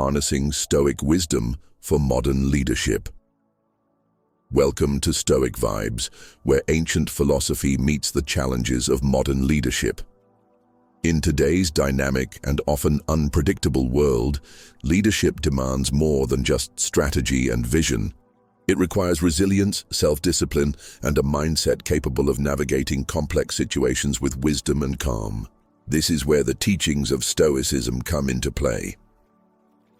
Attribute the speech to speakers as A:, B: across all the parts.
A: harnessing Stoic wisdom for modern leadership. Welcome to Stoic Vibes, where ancient philosophy meets the challenges of modern leadership. In today's dynamic and often unpredictable world, leadership demands more than just strategy and vision. It requires resilience, self-discipline, and a mindset capable of navigating complex situations with wisdom and calm. This is where the teachings of Stoicism come into play.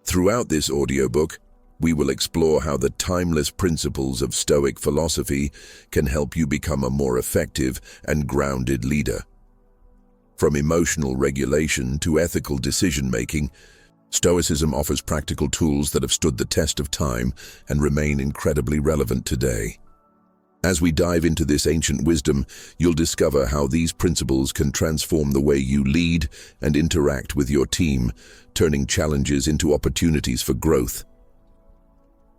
A: Throughout this audiobook, we will explore how the timeless principles of Stoic philosophy can help you become a more effective and grounded leader. From emotional regulation to ethical decision-making, Stoicism offers practical tools that have stood the test of time and remain incredibly relevant today. As we dive into this ancient wisdom, you'll discover how these principles can transform the way you lead and interact with your team, turning challenges into opportunities for growth.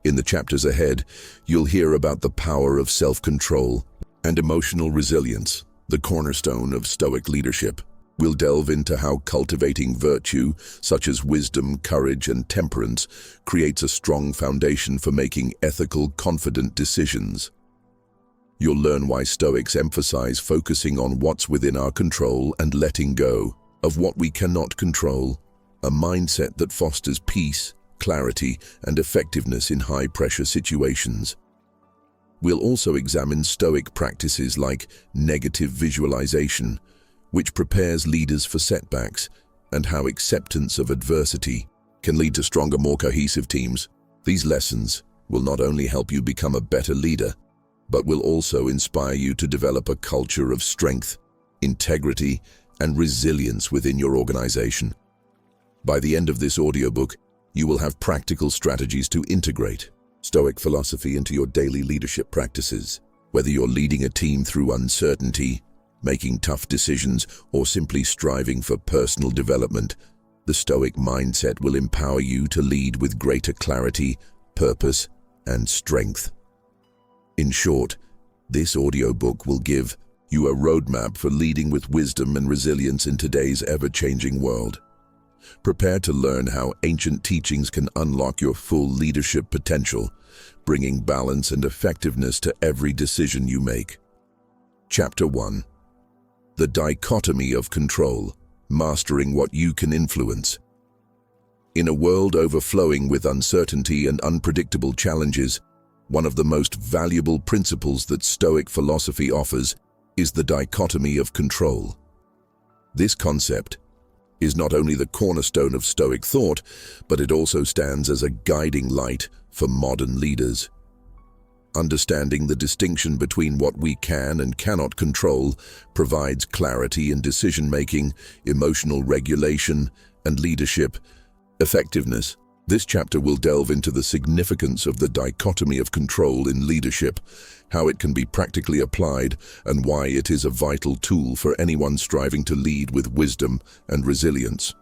A: In the chapters ahead, you'll hear about the power of self-control and emotional resilience, the cornerstone of Stoic leadership. We'll delve into how cultivating virtue, such as wisdom, courage, and temperance, creates a strong foundation for making ethical, confident decisions. You'll learn why Stoics emphasize focusing on what's within our control and letting go of what we cannot control, a mindset that fosters peace, clarity, and effectiveness in high-pressure situations. We'll also examine Stoic practices like negative visualization, which prepares leaders for setbacks, and how acceptance of adversity can lead to stronger, more cohesive teams. These lessons will not only help you become a better leader, but will also inspire you to develop a culture of strength, integrity, and resilience within your organization. By the end of this audiobook, you will have practical strategies to integrate Stoic philosophy into your daily leadership practices. Whether you're leading a team through uncertainty, making tough decisions, or simply striving for personal development, the Stoic mindset will empower you to lead with greater clarity, purpose, and strength. In short, this audiobook will give you a roadmap for leading with wisdom and resilience in today's ever-changing world. Prepare to learn how ancient teachings can unlock your full leadership potential, bringing balance and effectiveness to every decision you make. Chapter 1. The Dichotomy of Control, Mastering What You Can Influence. In a world overflowing with uncertainty and unpredictable challenges, one of the most valuable principles that Stoic philosophy offers is the dichotomy of control. This concept is not only the cornerstone of Stoic thought, but it also stands as a guiding light for modern leaders. Understanding the distinction between what we can and cannot control provides clarity in decision-making, emotional regulation, and leadership effectiveness. This chapter will delve into the significance of the dichotomy of control in leadership, how it can be practically applied, and why it is a vital tool for anyone striving to lead with wisdom and resilience.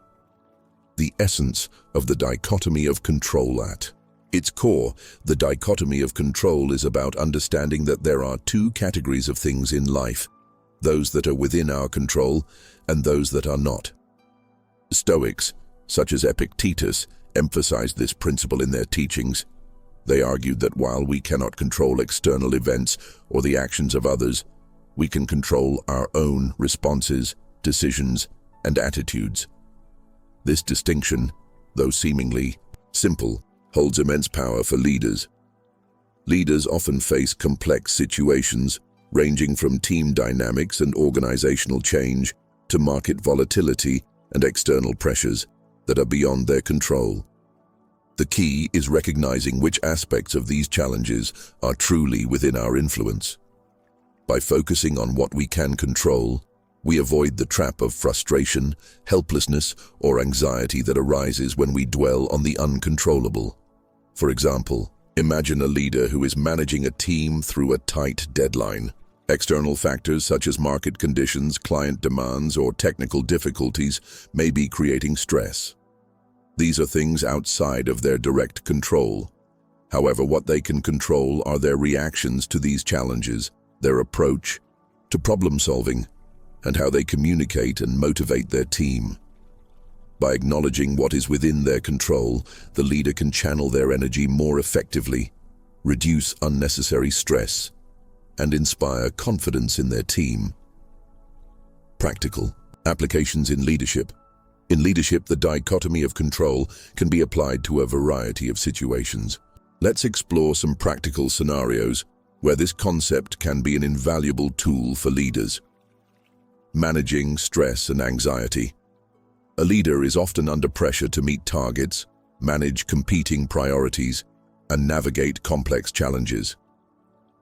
A: The essence of the dichotomy of control. At its core, the dichotomy of control is about understanding that there are two categories of things in life: those that are within our control and those that are not. Stoics, such as Epictetus, emphasized this principle in their teachings. They argued that while we cannot control external events or the actions of others, we can control our own responses, decisions, and attitudes. This distinction, though seemingly simple, holds immense power for leaders. Leaders often face complex situations, ranging from team dynamics and organizational change to market volatility and external pressures that are beyond their control. The key is recognizing which aspects of these challenges are truly within our influence. By focusing on what we can control, we avoid the trap of frustration, helplessness, or anxiety that arises when we dwell on the uncontrollable. For example, imagine a leader who is managing a team through a tight deadline. External factors such as market conditions, client demands, or technical difficulties may be creating stress. These are things outside of their direct control. However, what they can control are their reactions to these challenges, their approach to problem solving, and how they communicate and motivate their team. By acknowledging what is within their control, the leader can channel their energy more effectively, reduce unnecessary stress, and inspire confidence in their team. Practical applications in leadership. In leadership, the dichotomy of control can be applied to a variety of situations. Let's explore some practical scenarios where this concept can be an invaluable tool for leaders. Managing stress and anxiety. A leader is often under pressure to meet targets, manage competing priorities, and navigate complex challenges.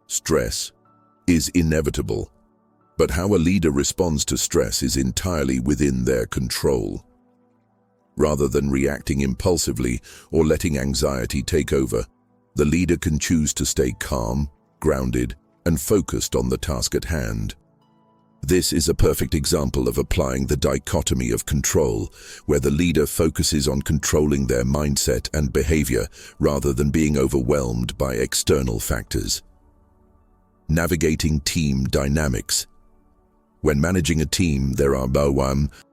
A: Stress is inevitable, but how a leader responds to stress is entirely within their control. Rather than reacting impulsively or letting anxiety take over, the leader can choose to stay calm, grounded, and focused on the task at hand. This is a perfect example of applying the dichotomy of control, where the leader focuses on controlling their mindset and behavior rather than being overwhelmed by external factors. Navigating team dynamics. When managing a team, there are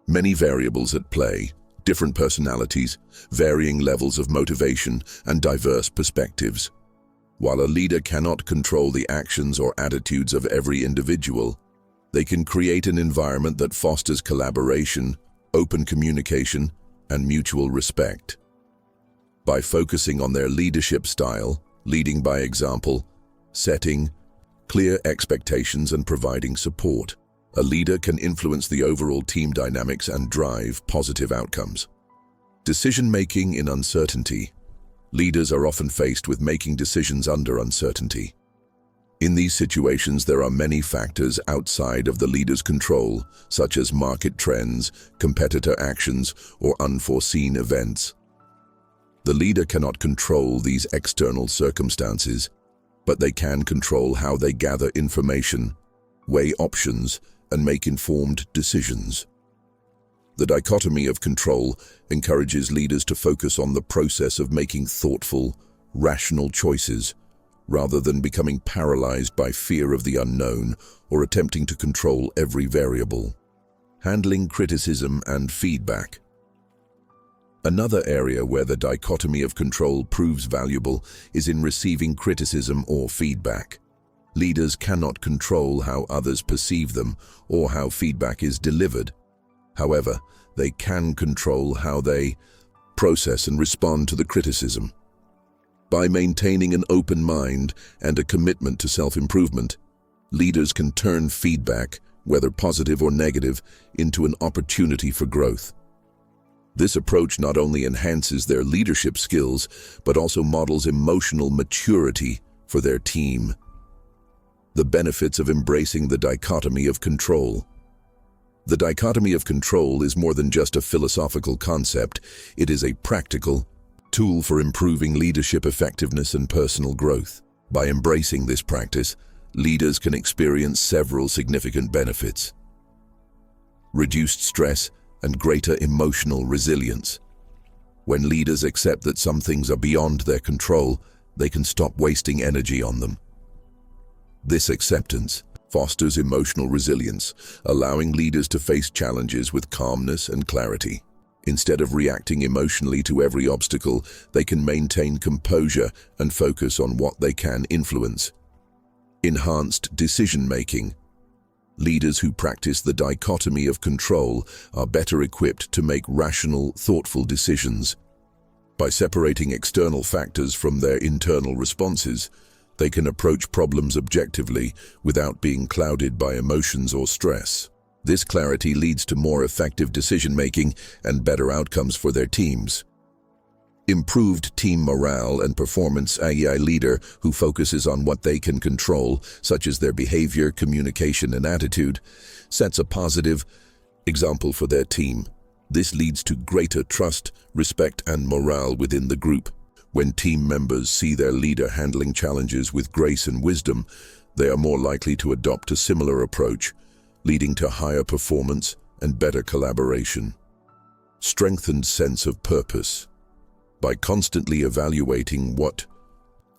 A: many variables at play: different personalities, varying levels of motivation, and diverse perspectives. While a leader cannot control the actions or attitudes of every individual, they can create an environment that fosters collaboration, open communication, and mutual respect. By focusing on their leadership style, leading by example, setting clear expectations, and providing support, a leader can influence the overall team dynamics and drive positive outcomes. Decision-making in uncertainty. Leaders are often faced with making decisions under uncertainty. In these situations, there are many factors outside of the leader's control, such as market trends, competitor actions, or unforeseen events. The leader cannot control these external circumstances, but they can control how they gather information, weigh options, and make informed decisions. The dichotomy of control encourages leaders to focus on the process of making thoughtful, rational choices, rather than becoming paralyzed by fear of the unknown or attempting to control every variable. Handling criticism and feedback. Another area where the dichotomy of control proves valuable is in receiving criticism or feedback. Leaders cannot control how others perceive them or how feedback is delivered. However, they can control how they process and respond to the criticism. By maintaining an open mind and a commitment to self-improvement, leaders can turn feedback, whether positive or negative, into an opportunity for growth. This approach not only enhances their leadership skills, but also models emotional maturity for their team. The benefits of embracing the dichotomy of control. The dichotomy of control is more than just a philosophical concept. It is a practical tool for improving leadership effectiveness and personal growth. By embracing this practice, leaders can experience several significant benefits: reduced stress and greater emotional resilience. When leaders accept that some things are beyond their control, they can stop wasting energy on them. This acceptance fosters emotional resilience, allowing leaders to face challenges with calmness and clarity. Instead of reacting emotionally to every obstacle, they can maintain composure and focus on what they can influence. Enhanced decision-making. Leaders who practice the dichotomy of control are better equipped to make rational, thoughtful decisions. By separating external factors from their internal responses, they can approach problems objectively without being clouded by emotions or stress. This clarity leads to more effective decision-making and better outcomes for their teams. Improved team morale and performance. A leader who focuses on what they can control, such as their behavior, communication, and attitude, sets a positive example for their team. This leads to greater trust, respect, and morale within the group. When team members see their leader handling challenges with grace and wisdom, they are more likely to adopt a similar approach, leading to higher performance and better collaboration. Strengthened sense of purpose. By constantly evaluating what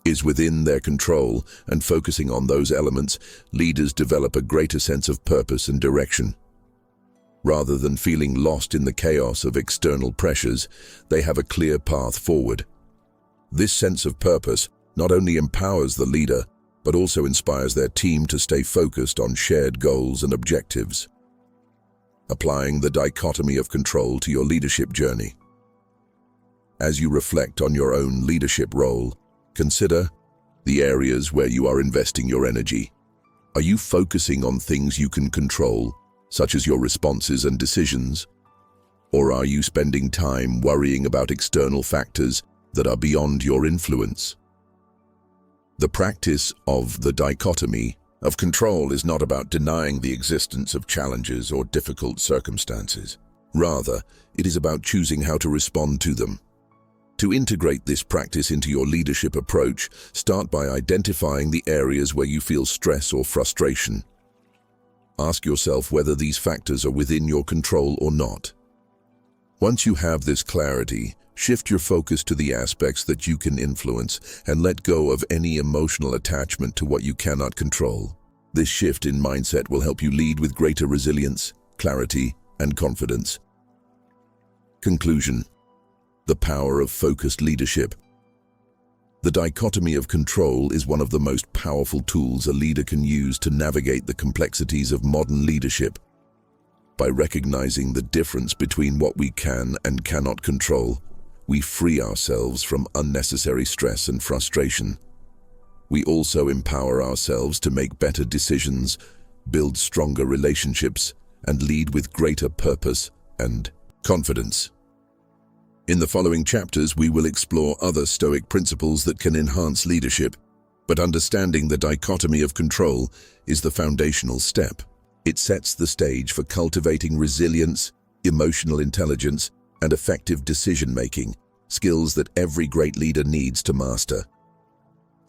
A: is within their control and focusing on those elements, leaders develop a greater sense of purpose and direction. Rather than feeling lost in the chaos of external pressures, they have a clear path forward. This sense of purpose not only empowers the leader, but also inspires their team to stay focused on shared goals and objectives. Applying the dichotomy of control to your leadership journey. As you reflect on your own leadership role, consider the areas where you are investing your energy. Are you focusing on things you can control, such as your responses and decisions? Or are you spending time worrying about external factors that are beyond your influence? The practice of the dichotomy of control is not about denying the existence of challenges or difficult circumstances. Rather, it is about choosing how to respond to them. To integrate this practice into your leadership approach, start by identifying the areas where you feel stress or frustration. Ask yourself whether these factors are within your control or not. Once you have this clarity, shift your focus to the aspects that you can influence and let go of any emotional attachment to what you cannot control. This shift in mindset will help you lead with greater resilience, clarity, and confidence. Conclusion: the power of focused leadership. The dichotomy of control is one of the most powerful tools a leader can use to navigate the complexities of modern leadership. By recognizing the difference between what we can and cannot control, we free ourselves from unnecessary stress and frustration. We also empower ourselves to make better decisions, build stronger relationships, and lead with greater purpose and confidence. In the following chapters, we will explore other Stoic principles that can enhance leadership, but understanding the dichotomy of control is the foundational step. It sets the stage for cultivating resilience, emotional intelligence, and effective decision-making, skills that every great leader needs to master.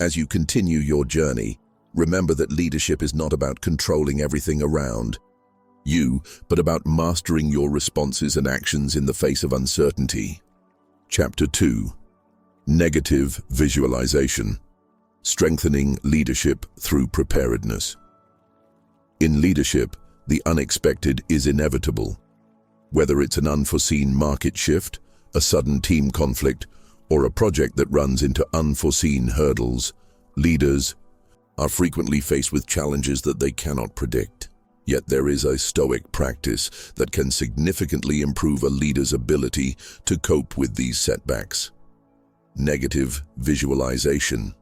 A: As you continue your journey, remember that leadership is not about controlling everything around you, but about mastering your responses and actions in the face of uncertainty. Chapter 2: Negative Visualization. Strengthening leadership through preparedness. In leadership, the unexpected is inevitable. Whether it's an unforeseen market shift, a sudden team conflict, or a project that runs into unforeseen hurdles, leaders are frequently faced with challenges that they cannot predict. Yet there is a Stoic practice that can significantly improve a leader's ability to cope with these setbacks. Negative visualization.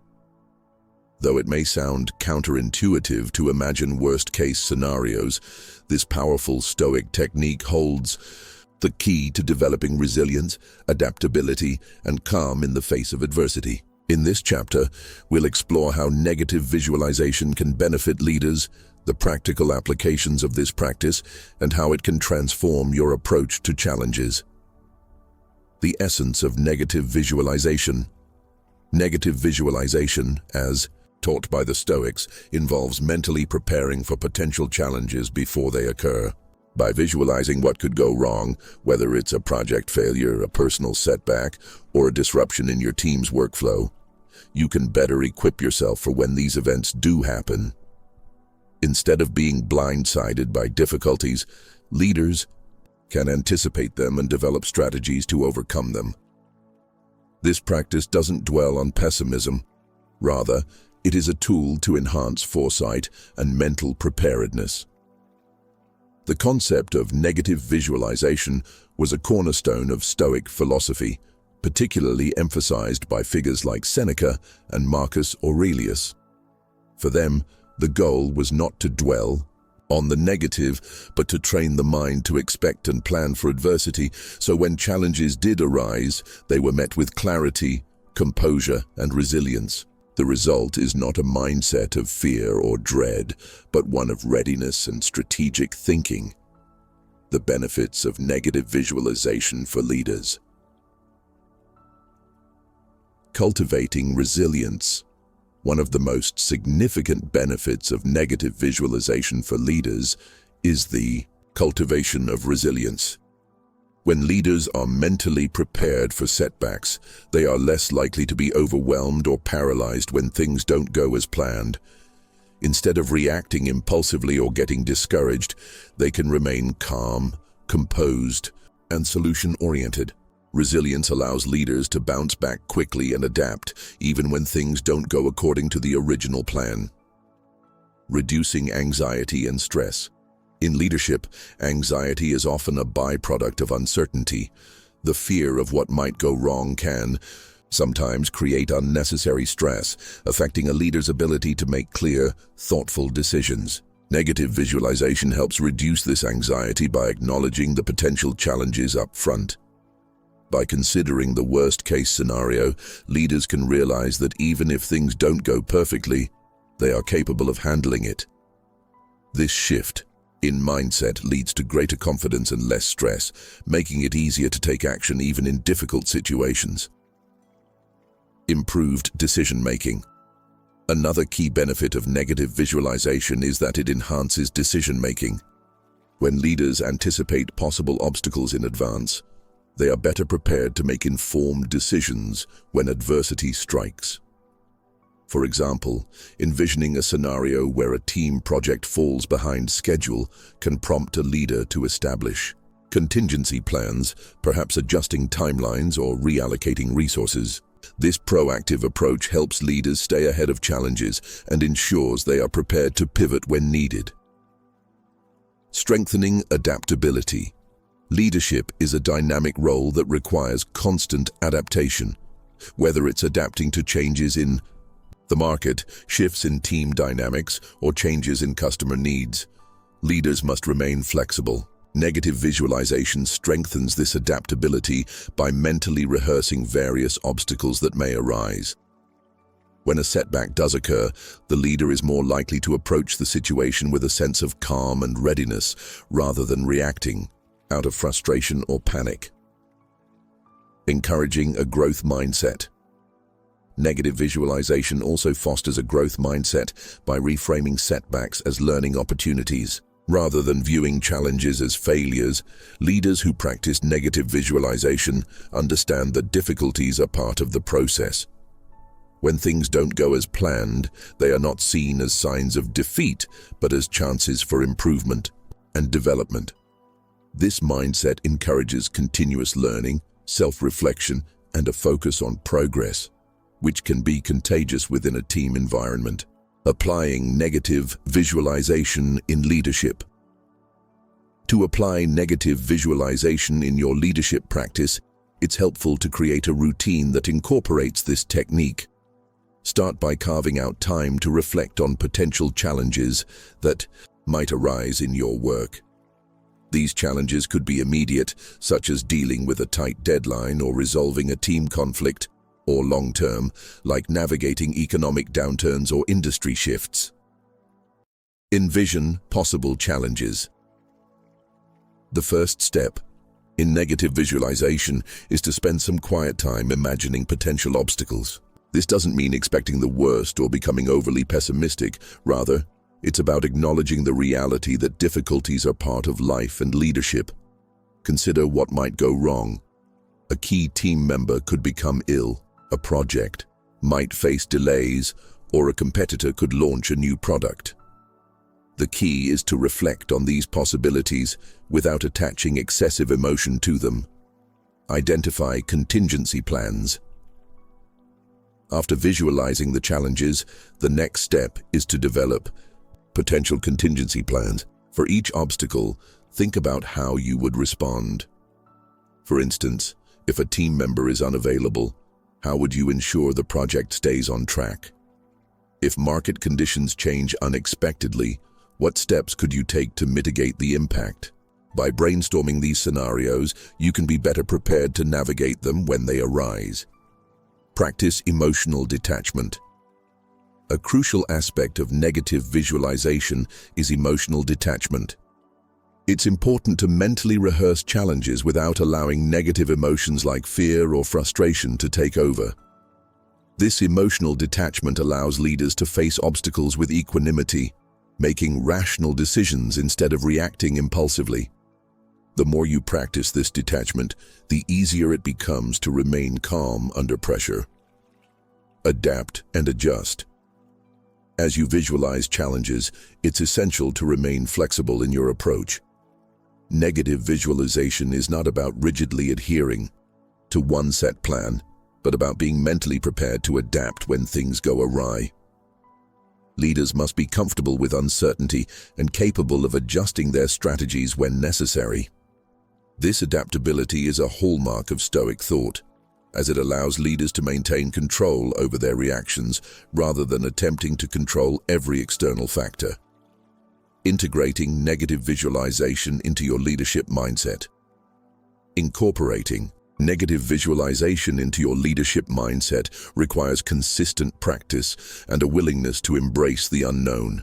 A: Though it may sound counterintuitive to imagine worst-case scenarios, this powerful Stoic technique holds the key to developing resilience, adaptability, and calm in the face of adversity. In this chapter, we'll explore how negative visualization can benefit leaders, the practical applications of this practice, and how it can transform your approach to challenges. The essence of negative visualization. Negative visualization, as taught by the Stoics, involves mentally preparing for potential challenges before they occur. By visualizing what could go wrong, whether it's a project failure, a personal setback, or a disruption in your team's workflow, you can better equip yourself for when these events do happen. Instead of being blindsided by difficulties, leaders can anticipate them and develop strategies to overcome them. This practice doesn't dwell on pessimism. Rather, it is a tool to enhance foresight and mental preparedness. The concept of negative visualization was a cornerstone of Stoic philosophy, particularly emphasized by figures like Seneca and Marcus Aurelius. For them, the goal was not to dwell on the negative, but to train the mind to expect and plan for adversity, so when challenges did arise, they were met with clarity, composure, and resilience. The result is not a mindset of fear or dread, but one of readiness and strategic thinking. The benefits of negative visualization for leaders. Cultivating resilience. One of the most significant benefits of negative visualization for leaders is the cultivation of resilience. When leaders are mentally prepared for setbacks, they are less likely to be overwhelmed or paralyzed when things don't go as planned. Instead of reacting impulsively or getting discouraged, they can remain calm, composed, and solution-oriented. Resilience allows leaders to bounce back quickly and adapt, even when things don't go according to the original plan. Reducing anxiety and stress. In leadership, anxiety is often a byproduct of uncertainty. The fear of what might go wrong can sometimes create unnecessary stress, affecting a leader's ability to make clear, thoughtful decisions. Negative visualization helps reduce this anxiety by acknowledging the potential challenges up front. By considering the worst-case scenario, leaders can realize that even if things don't go perfectly, they are capable of handling it. This shift in mindset leads to greater confidence and less stress, making it easier to take action even in difficult situations. Improved decision-making. Another key benefit of negative visualization is that it enhances decision-making. When leaders anticipate possible obstacles in advance, they are better prepared to make informed decisions when adversity strikes. For example, envisioning a scenario where a team project falls behind schedule can prompt a leader to establish contingency plans, perhaps adjusting timelines or reallocating resources. This proactive approach helps leaders stay ahead of challenges and ensures they are prepared to pivot when needed. Strengthening adaptability. Leadership is a dynamic role that requires constant adaptation, whether it's adapting to changes in the market, shifts in team dynamics, or changes in customer needs. Leaders must remain flexible. Negative visualization strengthens this adaptability by mentally rehearsing various obstacles that may arise. When a setback does occur, the leader is more likely to approach the situation with a sense of calm and readiness rather than reacting out of frustration or panic. Encouraging a growth mindset. Negative visualization also fosters a growth mindset by reframing setbacks as learning opportunities. Rather than viewing challenges as failures, leaders who practice negative visualization understand that difficulties are part of the process. When things don't go as planned, they are not seen as signs of defeat, but as chances for improvement and development. This mindset encourages continuous learning, self-reflection, and a focus on progress, which can be contagious within a team environment. Applying negative visualization in leadership. To apply negative visualization in your leadership practice, it's helpful to create a routine that incorporates this technique. Start by carving out time to reflect on potential challenges that might arise in your work. These challenges could be immediate, such as dealing with a tight deadline or resolving a team conflict, or long-term, like navigating economic downturns or industry shifts. Envision possible challenges. The first step in negative visualization is to spend some quiet time imagining potential obstacles. This doesn't mean expecting the worst or becoming overly pessimistic. Rather, it's about acknowledging the reality that difficulties are part of life and leadership. Consider what might go wrong. A key team member could become ill. A project might face delays, or a competitor could launch a new product. The key is to reflect on these possibilities without attaching excessive emotion to them. Identify contingency plans. After visualizing the challenges, the next step is to develop potential contingency plans. For each obstacle, think about how you would respond. For instance, if a team member is unavailable, how would you ensure the project stays on track? If market conditions change unexpectedly, what steps could you take to mitigate the impact? By brainstorming these scenarios, you can be better prepared to navigate them when they arise. Practice emotional detachment. A crucial aspect of negative visualization is emotional detachment. It's important to mentally rehearse challenges without allowing negative emotions like fear or frustration to take over. This emotional detachment allows leaders to face obstacles with equanimity, making rational decisions instead of reacting impulsively. The more you practice this detachment, the easier it becomes to remain calm under pressure. Adapt and adjust. As you visualize challenges, it's essential to remain flexible in your approach. Negative visualization is not about rigidly adhering to one set plan, but about being mentally prepared to adapt when things go awry. Leaders must be comfortable with uncertainty and capable of adjusting their strategies when necessary. This adaptability is a hallmark of Stoic thought, as it allows leaders to maintain control over their reactions rather than attempting to control every external factor. Integrating negative visualization into your leadership mindset. Incorporating negative visualization into your leadership mindset requires consistent practice and a willingness to embrace the unknown.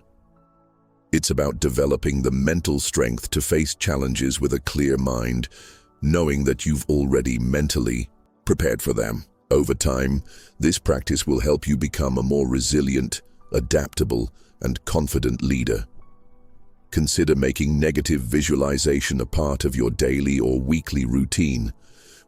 A: It's about developing the mental strength to face challenges with a clear mind, knowing that you've already mentally prepared for them. Over time, this practice will help you become a more resilient, adaptable, and confident leader. Consider making negative visualization a part of your daily or weekly routine,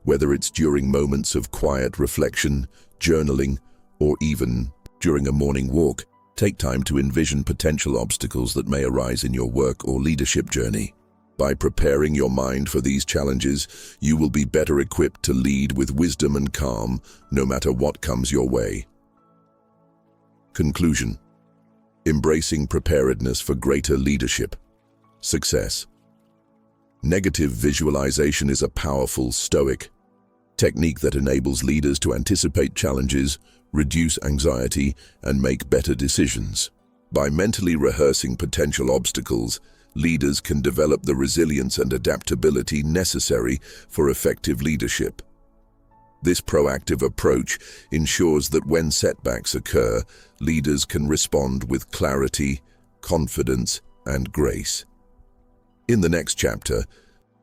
A: whether it's during moments of quiet reflection, journaling, or even during a morning walk. Take time to envision potential obstacles that may arise in your work or leadership journey. By preparing your mind for these challenges, you will be better equipped to lead with wisdom and calm, no matter what comes your way. Conclusion. Embracing preparedness for greater leadership. Success. Negative visualization is a powerful Stoic technique that enables leaders to anticipate challenges, reduce anxiety, and make better decisions. By mentally rehearsing potential obstacles, leaders can develop the resilience and adaptability necessary for effective leadership. This proactive approach ensures that when setbacks occur, leaders can respond with clarity, confidence, and grace. In the next chapter,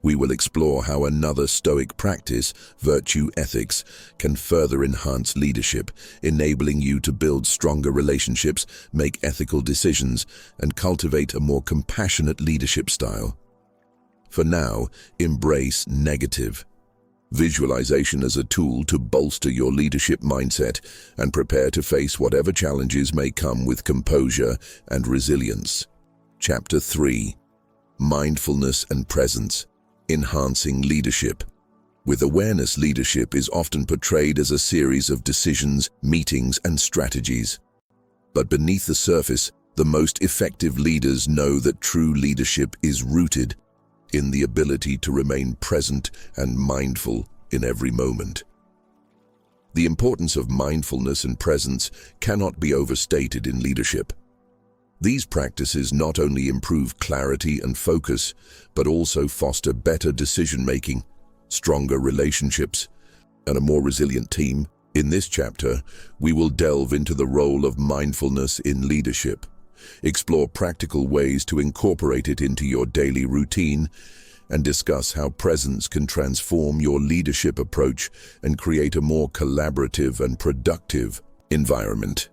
A: we will explore how another Stoic practice, virtue ethics, can further enhance leadership, enabling you to build stronger relationships, make ethical decisions, and cultivate a more compassionate leadership style. For now, embrace negative visualization as a tool to bolster your leadership mindset and prepare to face whatever challenges may come with composure and resilience. Chapter 3. Mindfulness and Presence. Enhancing leadership. With awareness, leadership is often portrayed as a series of decisions, meetings, and strategies. But beneath the surface, the most effective leaders know that true leadership is rooted in the ability to remain present and mindful in every moment. The importance of mindfulness and presence cannot be overstated in leadership. These practices not only improve clarity and focus, but also foster better decision-making, stronger relationships, and a more resilient team. In this chapter, we will delve into the role of mindfulness in leadership, explore practical ways to incorporate it into your daily routine, and discuss how presence can transform your leadership approach and create a more collaborative and productive environment.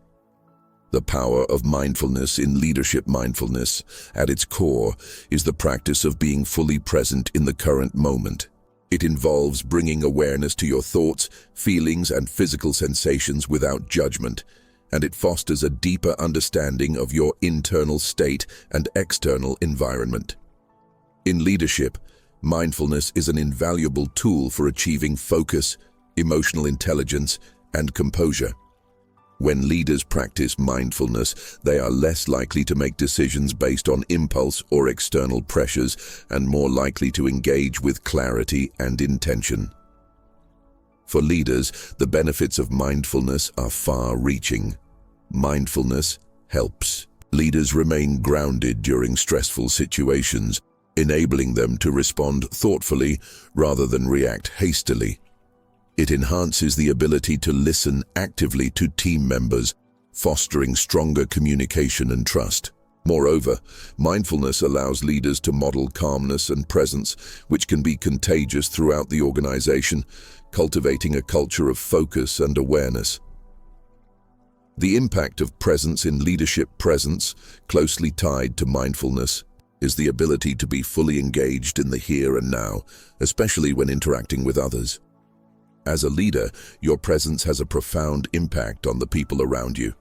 A: The power of mindfulness in leadership. Mindfulness, at its core, is the practice of being fully present in the current moment. It involves bringing awareness to your thoughts, feelings, and physical sensations without judgment, and it fosters a deeper understanding of your internal state and external environment. In leadership, mindfulness is an invaluable tool for achieving focus, emotional intelligence, and composure. When leaders practice mindfulness, they are less likely to make decisions based on impulse or external pressures and more likely to engage with clarity and intention. For leaders, the benefits of mindfulness are far-reaching. Mindfulness helps leaders remain grounded during stressful situations, enabling them to respond thoughtfully rather than react hastily. It enhances the ability to listen actively to team members, fostering stronger communication and trust. Moreover, mindfulness allows leaders to model calmness and presence, which can be contagious throughout the organization, cultivating a culture of focus and awareness. The impact of presence in leadership. Presence, closely tied to mindfulness, is the ability to be fully engaged in the here and now, especially when interacting with others. As a leader, your presence has a profound impact on the people around you.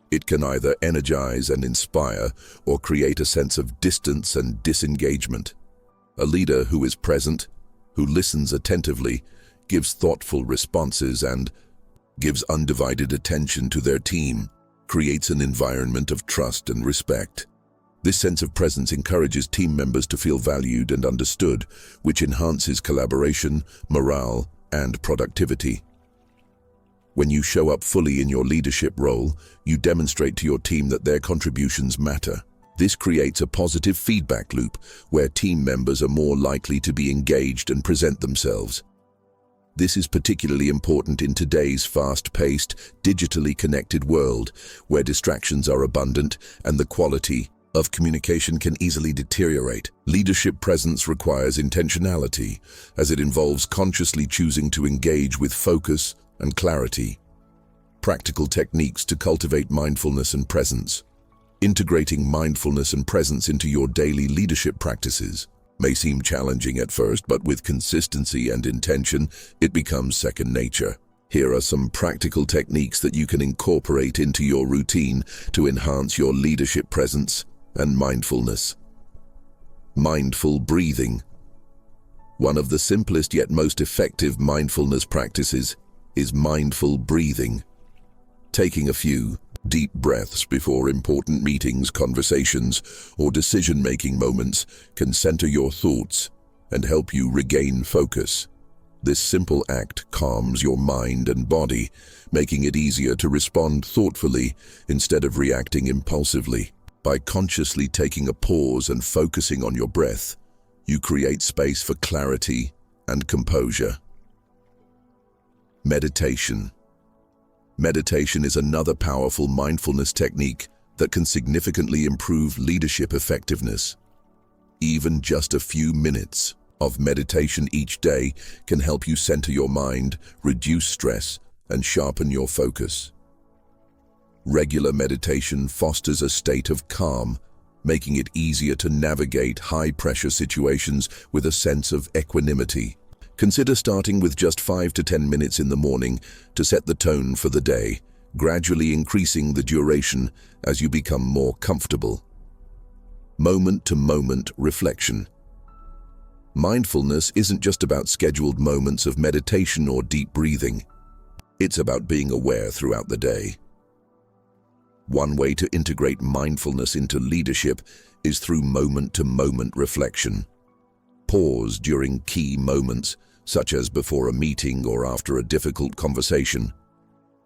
A: It can either energize and inspire or create a sense of distance and disengagement. A leader who is present, who listens attentively, gives thoughtful responses, and gives undivided attention to their team, creates an environment of trust and respect. This sense of presence encourages team members to feel valued and understood, which enhances collaboration, morale, and productivity. When you show up fully in your leadership role, you demonstrate to your team that their contributions matter. This creates a positive feedback loop where team members are more likely to be engaged and present themselves. This is particularly important in today's fast-paced, digitally connected world, where distractions are abundant and the quality of communication can easily deteriorate. Leadership presence requires intentionality, as it involves consciously choosing to engage with focus and clarity. Practical techniques to cultivate mindfulness and presence. Integrating mindfulness and presence into your daily leadership practices may seem challenging at first, but with consistency and intention, it becomes second nature. Here are some practical techniques that you can incorporate into your routine to enhance your leadership presence and mindfulness. Mindful breathing. One of the simplest yet most effective mindfulness practices is mindful breathing. Taking a few deep breaths before important meetings, conversations, or decision-making moments can center your thoughts and help you regain focus. This simple act calms your mind and body, making it easier to respond thoughtfully instead of reacting impulsively. By consciously taking a pause and focusing on your breath, you create space for clarity and composure. Meditation. Meditation is another powerful mindfulness technique that can significantly improve leadership effectiveness. Even just a few minutes of meditation each day can help you center your mind, reduce stress, and sharpen your focus. Regular meditation fosters a state of calm, making it easier to navigate high-pressure situations with a sense of equanimity. Consider starting with just 5 to 10 minutes in the morning to set the tone for the day, gradually increasing the duration as you become more comfortable. Moment-to-moment reflection. Mindfulness isn't just about scheduled moments of meditation or deep breathing. It's about being aware throughout the day. One way to integrate mindfulness into leadership is through moment-to-moment reflection. Pause during key moments, such as before a meeting or after a difficult conversation,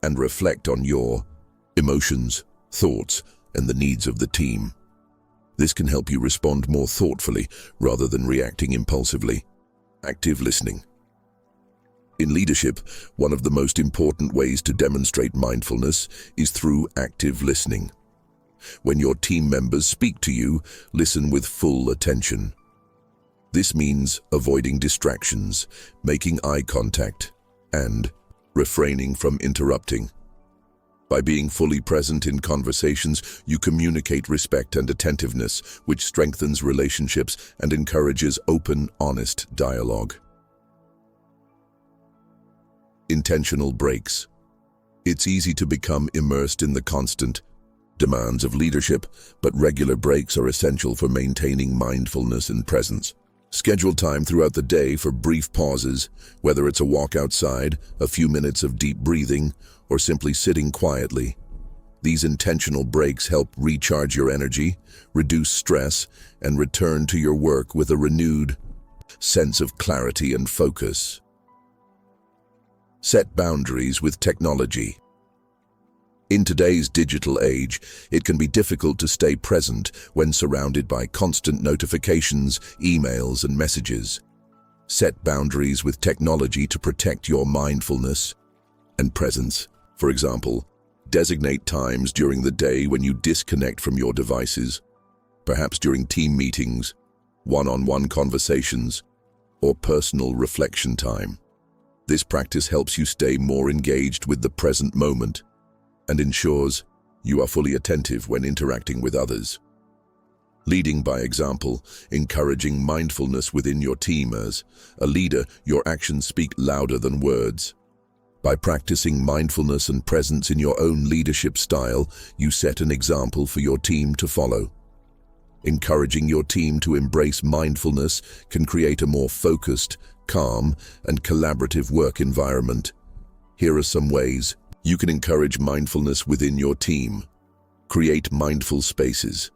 A: and reflect on your emotions, thoughts, and the needs of the team. This can help you respond more thoughtfully rather than reacting impulsively. Active listening. In leadership, one of the most important ways to demonstrate mindfulness is through active listening. When your team members speak to you, listen with full attention. This means avoiding distractions, making eye contact, and refraining from interrupting. By being fully present in conversations, you communicate respect and attentiveness, which strengthens relationships and encourages open, honest dialogue. Intentional breaks. It's easy to become immersed in the constant demands of leadership, but regular breaks are essential for maintaining mindfulness and presence. Schedule time throughout the day for brief pauses, whether it's a walk outside, a few minutes of deep breathing, or simply sitting quietly. These intentional breaks help recharge your energy, reduce stress, and return to your work with a renewed sense of clarity and focus. Set boundaries with technology. In today's digital age, it can be difficult to stay present when surrounded by constant notifications, emails, and messages. Set boundaries with technology to protect your mindfulness and presence. For example, designate times during the day when you disconnect from your devices, perhaps during team meetings, one-on-one conversations, or personal reflection time. This practice helps you stay more engaged with the present moment and ensures you are fully attentive when interacting with others. Leading by example, encouraging mindfulness within your team. As a leader, your actions speak louder than words. By practicing mindfulness and presence in your own leadership style, you set an example for your team to follow. Encouraging your team to embrace mindfulness can create a more focused, calm, and collaborative work environment. Here are some ways you can encourage mindfulness within your team. Create mindful spaces.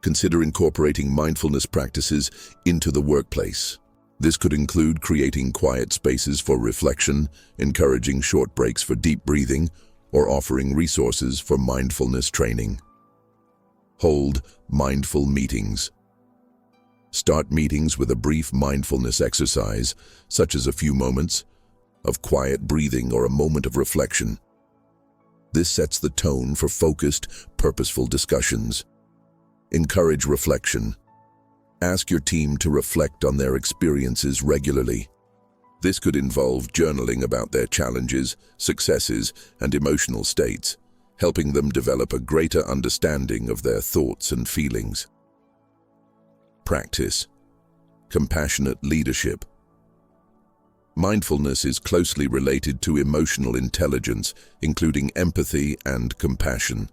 A: Consider incorporating mindfulness practices into the workplace. This could include creating quiet spaces for reflection, encouraging short breaks for deep breathing, or offering resources for mindfulness training. Hold mindful meetings. Start meetings with a brief mindfulness exercise, such as a few moments of quiet breathing or a moment of reflection. This sets the tone for focused, purposeful discussions. Encourage reflection. Ask your team to reflect on their experiences regularly. This could involve journaling about their challenges, successes, and emotional states, helping them develop a greater understanding of their thoughts and feelings. Practice compassionate leadership. Mindfulness is closely related to emotional intelligence, including empathy and compassion.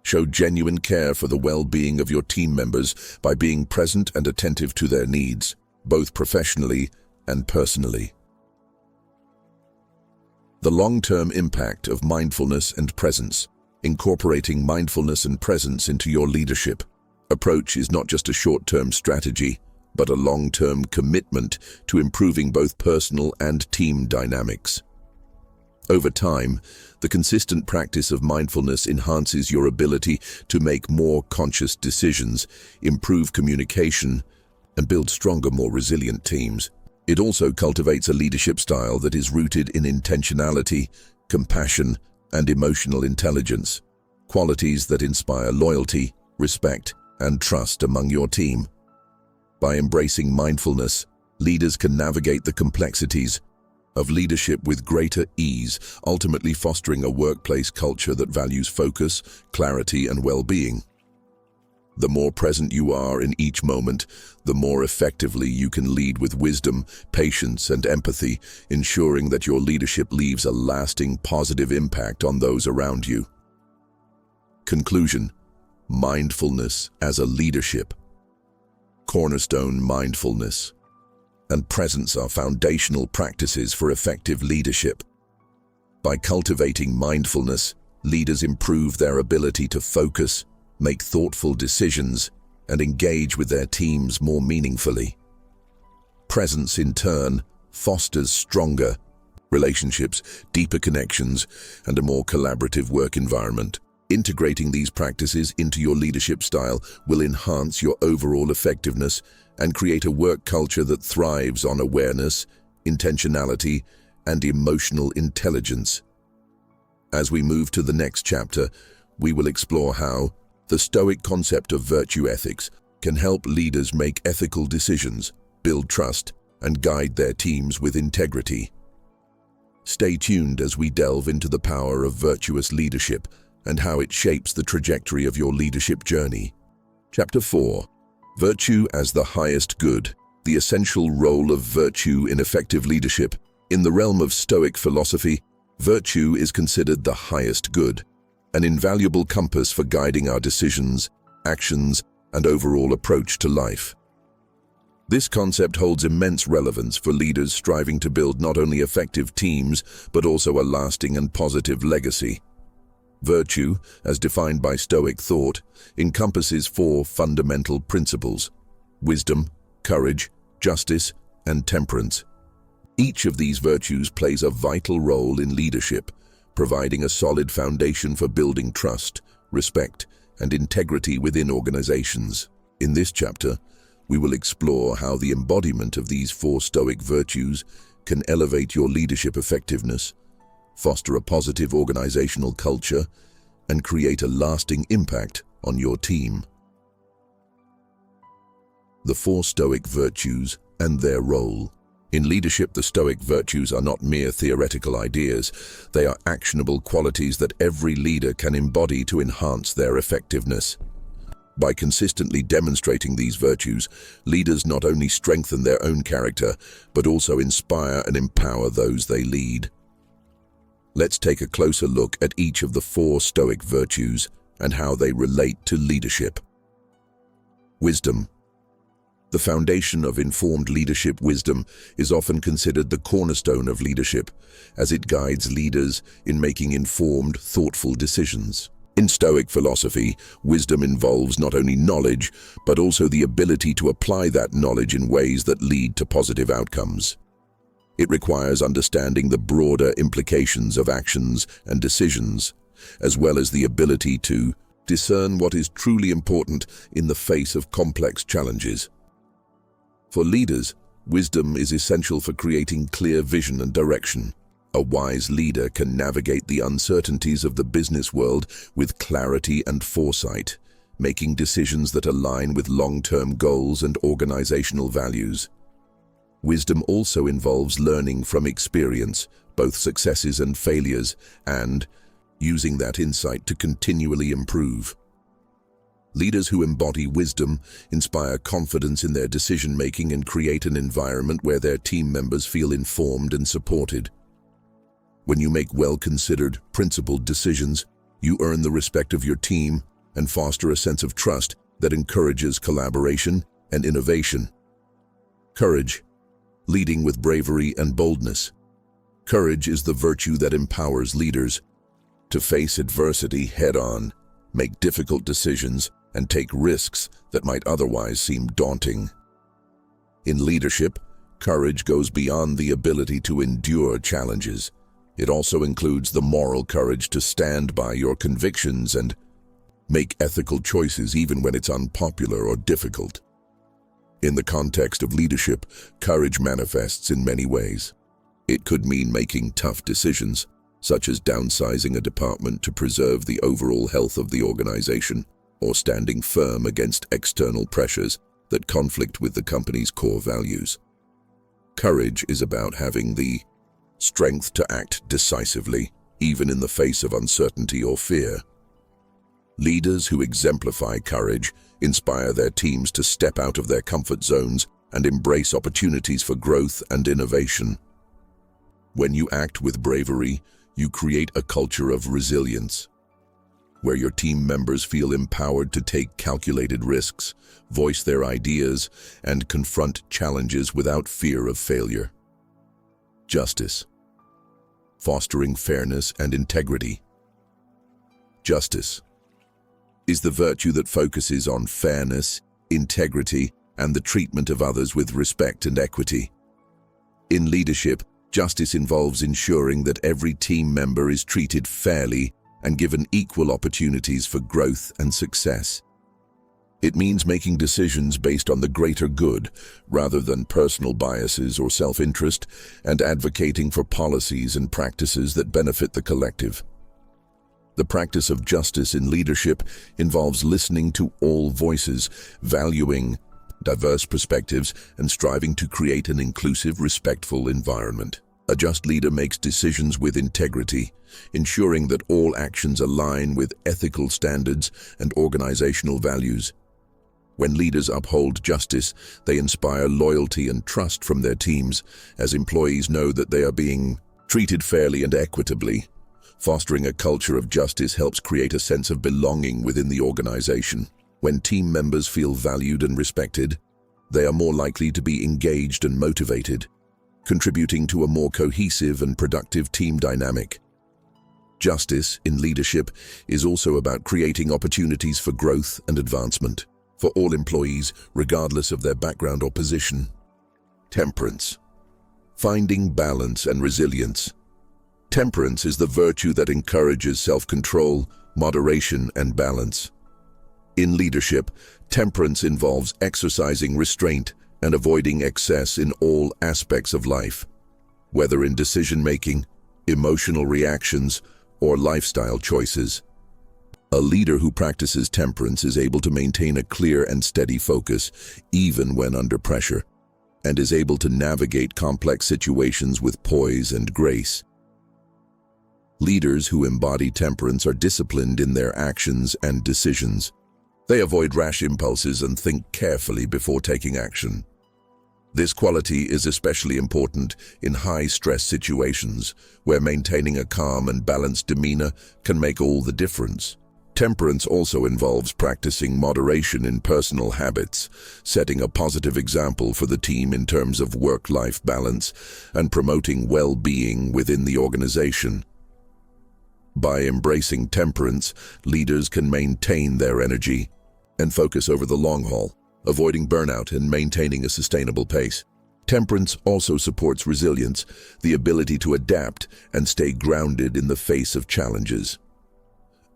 A: Show genuine care for the well-being of your team members by being present and attentive to their needs, both professionally and personally. The long-term impact of mindfulness and presence. Incorporating mindfulness and presence into your leadership approach is not just a short-term strategy, but a long-term commitment to improving both personal and team dynamics. Over time, the consistent practice of mindfulness enhances your ability to make more conscious decisions, improve communication, and build stronger, more resilient teams. It also cultivates a leadership style that is rooted in intentionality, compassion, and emotional intelligence, qualities that inspire loyalty, respect, and trust among your team. By embracing mindfulness, leaders can navigate the complexities of leadership with greater ease, ultimately fostering a workplace culture that values focus, clarity, and well-being. The more present you are in each moment, the more effectively you can lead with wisdom, patience, and empathy, ensuring that your leadership leaves a lasting positive impact on those around you. Conclusion: mindfulness as a leadership. Cornerstone mindfulness and presence are foundational practices for effective leadership. By cultivating mindfulness, leaders improve their ability to focus, make thoughtful decisions, and engage with their teams more meaningfully. Presence, in turn, fosters stronger relationships, deeper connections, and a more collaborative work environment. Integrating these practices into your leadership style will enhance your overall effectiveness and create a work culture that thrives on awareness, intentionality, and emotional intelligence. As we move to the next chapter, we will explore how the Stoic concept of virtue ethics can help leaders make ethical decisions, build trust, and guide their teams with integrity. Stay tuned as we delve into the power of virtuous leadership and how it shapes the trajectory of your leadership journey. Chapter 4. Virtue as the highest good. The essential role of virtue in effective leadership. In the realm of Stoic philosophy, virtue is considered the highest good, an invaluable compass for guiding our decisions, actions, and overall approach to life. This concept holds immense relevance for leaders striving to build not only effective teams, but also a lasting and positive legacy. Virtue, as defined by Stoic thought, encompasses four fundamental principles: wisdom, courage, justice, and temperance. Each of these virtues plays a vital role in leadership, providing a solid foundation for building trust, respect, and integrity within organizations. In this chapter, we will explore how the embodiment of these four Stoic virtues can elevate your leadership effectiveness, foster a positive organizational culture, and create a lasting impact on your team. The four Stoic virtues and their role. In leadership, the Stoic virtues are not mere theoretical ideas. They are actionable qualities that every leader can embody to enhance their effectiveness. By consistently demonstrating these virtues, leaders not only strengthen their own character, but also inspire and empower those they lead. Let's take a closer look at each of the four Stoic virtues and how they relate to leadership. Wisdom. The foundation of informed leadership. Wisdom is often considered the cornerstone of leadership, as it guides leaders in making informed, thoughtful decisions. In Stoic philosophy, wisdom involves not only knowledge, but also the ability to apply that knowledge in ways that lead to positive outcomes. It requires understanding the broader implications of actions and decisions, as well as the ability to discern what is truly important in the face of complex challenges. For leaders, wisdom is essential for creating clear vision and direction. A wise leader can navigate the uncertainties of the business world with clarity and foresight, making decisions that align with long-term goals and organizational values. Wisdom also involves learning from experience, both successes and failures, and using that insight to continually improve. Leaders who embody wisdom inspire confidence in their decision-making and create an environment where their team members feel informed and supported. When you make well-considered, principled decisions, you earn the respect of your team and foster a sense of trust that encourages collaboration and innovation. Courage. Leading with bravery and boldness. Courage is the virtue that empowers leaders to face adversity head-on, make difficult decisions, and take risks that might otherwise seem daunting. In leadership, courage goes beyond the ability to endure challenges. It also includes the moral courage to stand by your convictions and make ethical choices even when it's unpopular or difficult. In the context of leadership, courage manifests in many ways. It could mean making tough decisions, such as downsizing a department to preserve the overall health of the organization, or standing firm against external pressures that conflict with the company's core values. Courage is about having the strength to act decisively, even in the face of uncertainty or fear. Leaders who exemplify courage inspire their teams to step out of their comfort zones and embrace opportunities for growth and innovation. When you act with bravery, you create a culture of resilience, where your team members feel empowered to take calculated risks, voice their ideas, and confront challenges without fear of failure. Justice. Fostering fairness and integrity. Justice is the virtue that focuses on fairness, integrity, and the treatment of others with respect and equity. In leadership, justice involves ensuring that every team member is treated fairly and given equal opportunities for growth and success. It means making decisions based on the greater good rather than personal biases or self-interest, and advocating for policies and practices that benefit the collective. The practice of justice in leadership involves listening to all voices, valuing diverse perspectives, and striving to create an inclusive, respectful environment. A just leader makes decisions with integrity, ensuring that all actions align with ethical standards and organizational values. When leaders uphold justice, they inspire loyalty and trust from their teams, as employees know that they are being treated fairly and equitably. Fostering a culture of justice helps create a sense of belonging within the organization. When team members feel valued and respected, they are more likely to be engaged and motivated, contributing to a more cohesive and productive team dynamic. Justice in leadership is also about creating opportunities for growth and advancement for all employees, regardless of their background or position. Temperance. Finding balance and resilience. Temperance is the virtue that encourages self-control, moderation, and balance. In leadership, temperance involves exercising restraint and avoiding excess in all aspects of life, whether in decision-making, emotional reactions, or lifestyle choices. A leader who practices temperance is able to maintain a clear and steady focus, even when under pressure, and is able to navigate complex situations with poise and grace. Leaders who embody temperance are disciplined in their actions and decisions. They avoid rash impulses and think carefully before taking action. This quality is especially important in high-stress situations, where maintaining a calm and balanced demeanor can make all the difference. Temperance also involves practicing moderation in personal habits, setting a positive example for the team in terms of work-life balance, and promoting well-being within the organization. By embracing temperance, leaders can maintain their energy and focus over the long haul, avoiding burnout and maintaining a sustainable pace. Temperance also supports resilience, the ability to adapt and stay grounded in the face of challenges.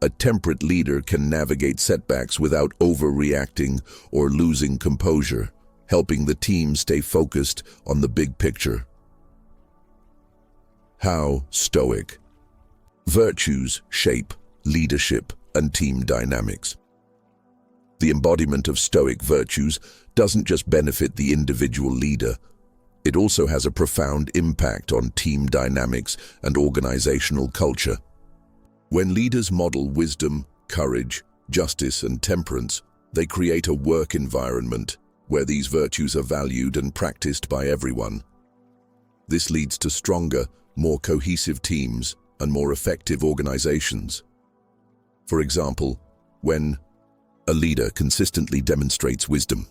A: A temperate leader can navigate setbacks without overreacting or losing composure, helping the team stay focused on the big picture. How Stoic virtues shape leadership and team dynamics. The embodiment of Stoic virtues doesn't just benefit the individual leader, it also has a profound impact on team dynamics and organizational culture. When leaders model wisdom, courage, justice, and temperance, they create a work environment where these virtues are valued and practiced by everyone. This leads to stronger, more cohesive teams and more effective organizations. For example, when a leader consistently demonstrates wisdom,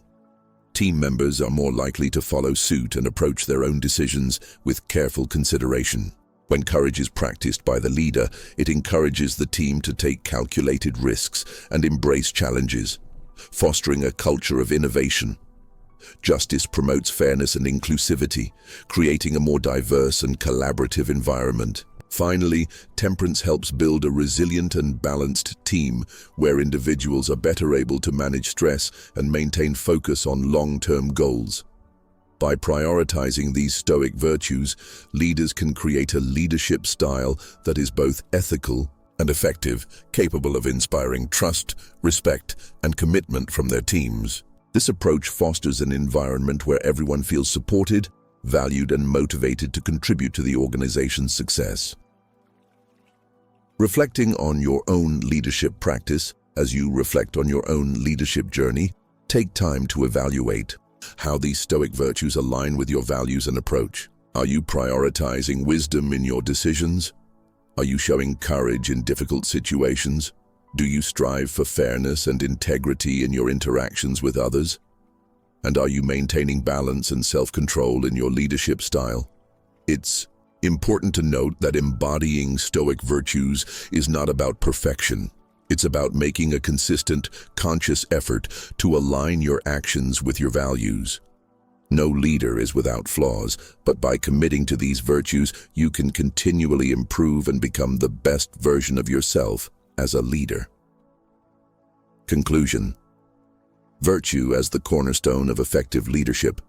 A: team members are more likely to follow suit and approach their own decisions with careful consideration. When courage is practiced by the leader, it encourages the team to take calculated risks and embrace challenges, fostering a culture of innovation. Justice promotes fairness and inclusivity, creating a more diverse and collaborative environment. Finally, temperance helps build a resilient and balanced team where individuals are better able to manage stress and maintain focus on long-term goals. By prioritizing these Stoic virtues, leaders can create a leadership style that is both ethical and effective, capable of inspiring trust, respect, and commitment from their teams. This approach fosters an environment where everyone feels supported, valued, and motivated to contribute to the organization's success. Reflecting on your own leadership practice, as you reflect on your own leadership journey, take time to evaluate how these Stoic virtues align with your values and approach. Are you prioritizing wisdom in your decisions? Are you showing courage in difficult situations? Do you strive for fairness and integrity in your interactions with others? And are you maintaining balance and self-control in your leadership style? It's important to note that embodying Stoic virtues is not about perfection. It's about making a consistent, conscious effort to align your actions with your values. No leader is without flaws, but by committing to these virtues, you can continually improve and become the best version of yourself as a leader. Conclusion. Virtue as the cornerstone of effective leadership.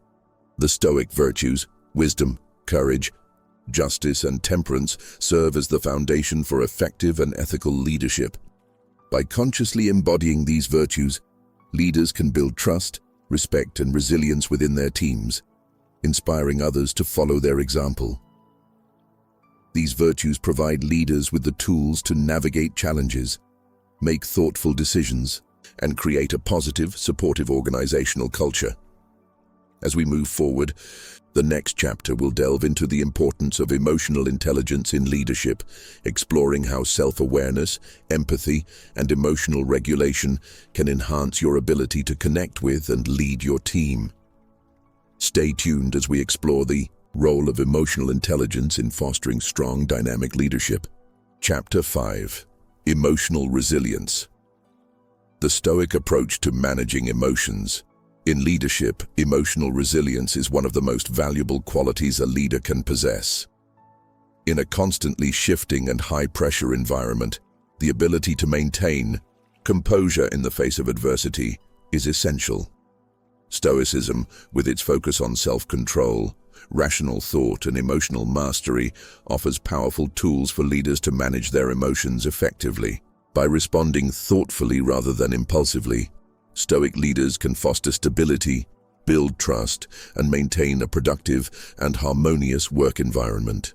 A: The Stoic virtues, wisdom, courage, justice, and temperance serve as the foundation for effective and ethical leadership. By consciously embodying these virtues, leaders can build trust, respect, and resilience within their teams, inspiring others to follow their example. These virtues provide leaders with the tools to navigate challenges, make thoughtful decisions, and create a positive, supportive organizational culture. As we move forward, the next chapter will delve into the importance of emotional intelligence in leadership, exploring how self-awareness, empathy, and emotional regulation can enhance your ability to connect with and lead your team. Stay tuned as we explore the role of emotional intelligence in fostering strong, dynamic leadership. Chapter 5. Emotional Resilience. The Stoic approach to managing emotions. In leadership, emotional resilience is one of the most valuable qualities a leader can possess. In a constantly shifting and high-pressure environment, the ability to maintain composure in the face of adversity is essential. Stoicism, with its focus on self-control, rational thought, and emotional mastery, offers powerful tools for leaders to manage their emotions effectively. By responding thoughtfully rather than impulsively, Stoic leaders can foster stability, build trust, and maintain a productive and harmonious work environment.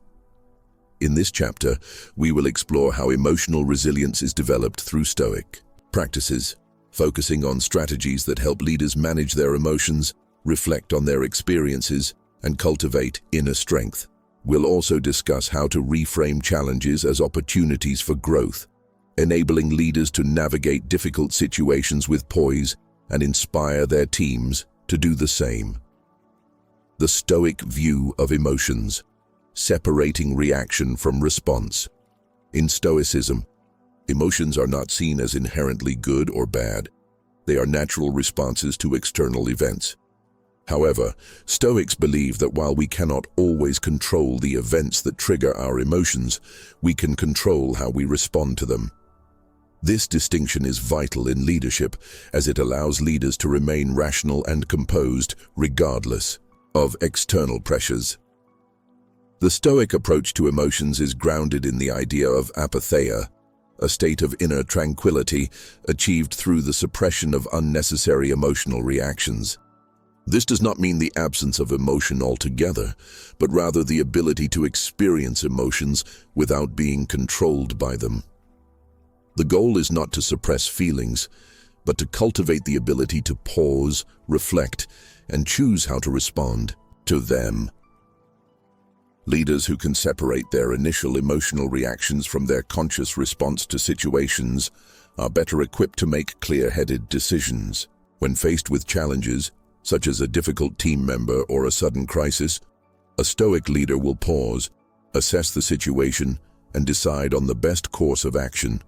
A: In this chapter, we will explore how emotional resilience is developed through Stoic practices, focusing on strategies that help leaders manage their emotions, reflect on their experiences, and cultivate inner strength. We'll also discuss how to reframe challenges as opportunities for growth, enabling leaders to navigate difficult situations with poise and inspire their teams to do the same. The Stoic view of emotions, separating reaction from response. In Stoicism, emotions are not seen as inherently good or bad. They are natural responses to external events. However, Stoics believe that while we cannot always control the events that trigger our emotions, we can control how we respond to them. This distinction is vital in leadership, as it allows leaders to remain rational and composed regardless of external pressures. The Stoic approach to emotions is grounded in the idea of apatheia, a state of inner tranquility achieved through the suppression of unnecessary emotional reactions. This does not mean the absence of emotion altogether, but rather the ability to experience emotions without being controlled by them. The goal is not to suppress feelings, but to cultivate the ability to pause, reflect, and choose how to respond to them. Leaders who can separate their initial emotional reactions from their conscious response to situations are better equipped to make clear-headed decisions. When faced with challenges, such as a difficult team member or a sudden crisis, a Stoic leader will pause, assess the situation, and decide on the best course of action,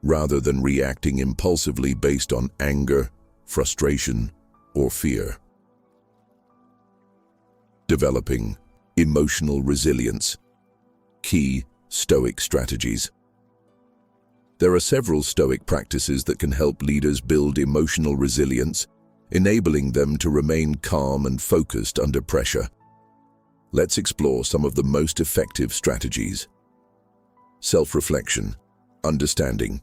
A: rather than reacting impulsively based on anger, frustration, or fear. Developing emotional resilience. Key Stoic strategies. There are several Stoic practices that can help leaders build emotional resilience, enabling them to remain calm and focused under pressure. Let's explore some of the most effective strategies. Self-reflection, understanding.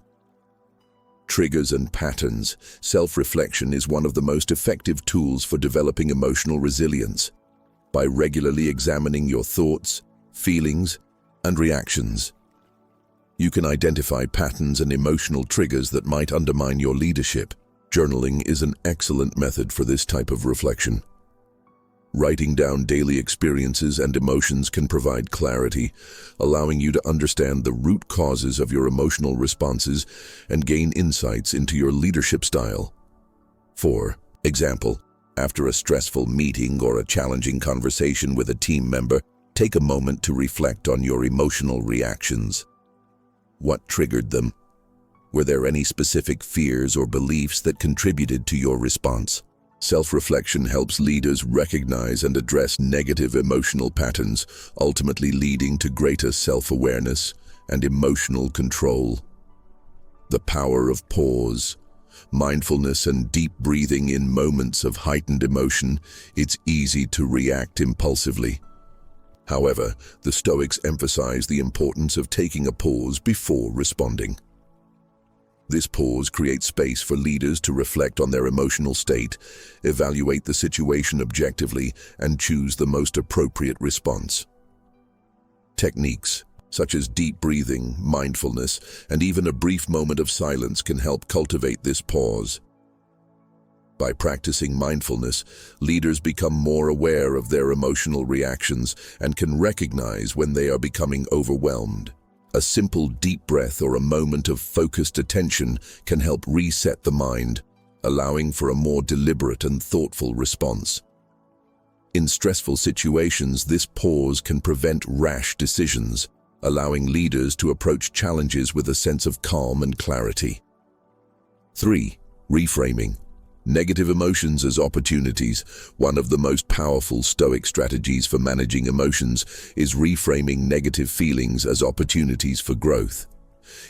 A: Triggers and patterns. Self-reflection is one of the most effective tools for developing emotional resilience. By regularly examining your thoughts, feelings, and reactions, you can identify patterns and emotional triggers that might undermine your leadership. Journaling is an excellent method for this type of reflection. Writing down daily experiences and emotions can provide clarity, allowing you to understand the root causes of your emotional responses and gain insights into your leadership style. For example, after a stressful meeting or a challenging conversation with a team member, take a moment to reflect on your emotional reactions. What triggered them? Were there any specific fears or beliefs that contributed to your response? Self-reflection helps leaders recognize and address negative emotional patterns, ultimately leading to greater self-awareness and emotional control. The power of pause. Mindfulness and deep breathing in moments of heightened emotion. It's easy to react impulsively. However, the Stoics emphasize the importance of taking a pause before responding. This pause creates space for leaders to reflect on their emotional state, evaluate the situation objectively, and choose the most appropriate response. Techniques such as deep breathing, mindfulness, and even a brief moment of silence can help cultivate this pause. By practicing mindfulness, leaders become more aware of their emotional reactions and can recognize when they are becoming overwhelmed. A simple deep breath or a moment of focused attention can help reset the mind, allowing for a more deliberate and thoughtful response. In stressful situations, this pause can prevent rash decisions, allowing leaders to approach challenges with a sense of calm and clarity. 3. Reframing. Negative emotions as opportunities. One of the most powerful Stoic strategies for managing emotions is reframing negative feelings as opportunities for growth.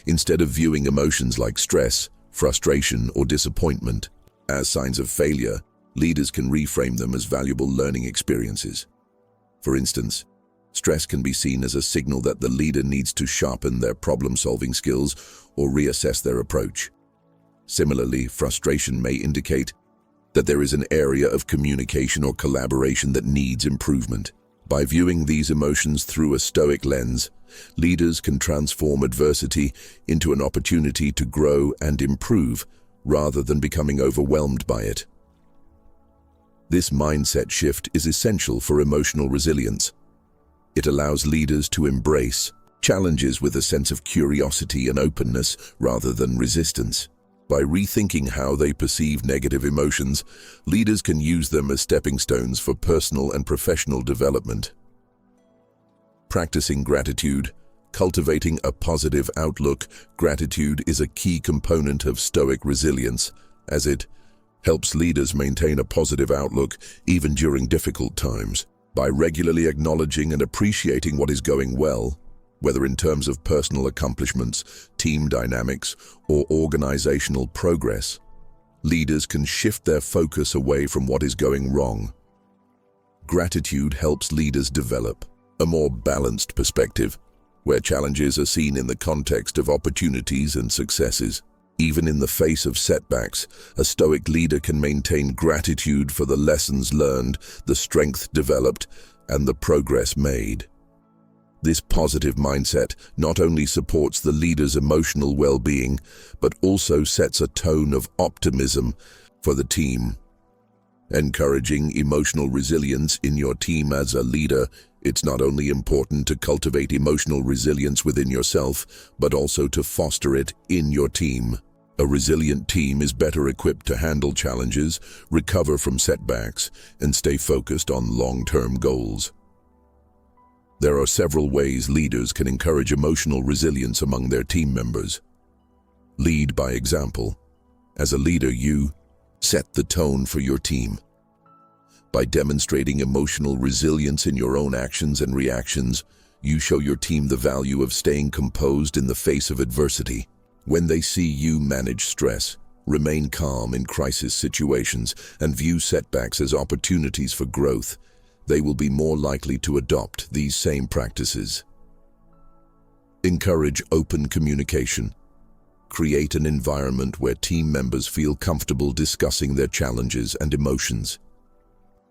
A: Instead of viewing emotions like stress, frustration, or disappointment as signs of failure, leaders can reframe them as valuable learning experiences. For instance, stress can be seen as a signal that the leader needs to sharpen their problem-solving skills or reassess their approach. Similarly, frustration may indicate that there is an area of communication or collaboration that needs improvement. By viewing these emotions through a Stoic lens, leaders can transform adversity into an opportunity to grow and improve, rather than becoming overwhelmed by it. This mindset shift is essential for emotional resilience. It allows leaders to embrace challenges with a sense of curiosity and openness rather than resistance. By rethinking how they perceive negative emotions, leaders can use them as stepping stones for personal and professional development. Practicing gratitude. Cultivating a positive outlook. Gratitude is a key component of Stoic resilience, as it helps leaders maintain a positive outlook even during difficult times. By regularly acknowledging and appreciating what is going well, whether in terms of personal accomplishments, team dynamics, or organizational progress, leaders can shift their focus away from what is going wrong. Gratitude helps leaders develop a more balanced perspective, where challenges are seen in the context of opportunities and successes. Even in the face of setbacks, a Stoic leader can maintain gratitude for the lessons learned, the strength developed, and the progress made. This positive mindset not only supports the leader's emotional well-being, but also sets a tone of optimism for the team. Encouraging emotional resilience in your team. As a leader, it's not only important to cultivate emotional resilience within yourself, but also to foster it in your team. A resilient team is better equipped to handle challenges, recover from setbacks, and stay focused on long-term goals. There are several ways leaders can encourage emotional resilience among their team members. Lead by example. As a leader, you set the tone for your team. By demonstrating emotional resilience in your own actions and reactions, you show your team the value of staying composed in the face of adversity. When they see you manage stress, remain calm in crisis situations, and view setbacks as opportunities for growth, they will be more likely to adopt these same practices. Encourage open communication. Create an environment where team members feel comfortable discussing their challenges and emotions.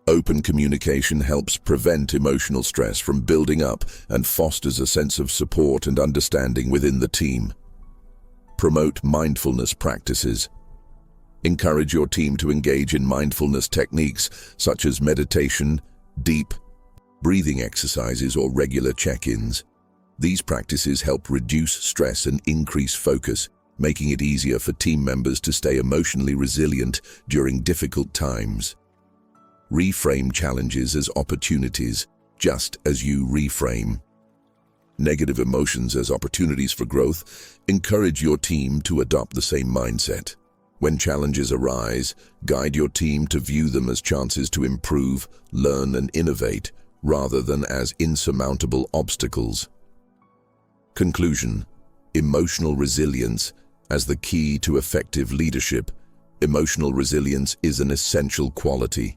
A: Open communication helps prevent emotional stress from building up and fosters a sense of support and understanding within the team. Promote mindfulness practices. Encourage your team to engage in mindfulness techniques such as meditation, deep breathing exercises, or regular check-ins. These practices help reduce stress and increase focus, making it easier for team members to stay emotionally resilient during difficult times. Reframe challenges as opportunities, just as you reframe negative emotions as opportunities for growth. Encourage your team to adopt the same mindset. When challenges arise, guide your team to view them as chances to improve, learn, and innovate, rather than as insurmountable obstacles. Conclusion. Emotional resilience as the key to effective leadership. Emotional resilience is an essential quality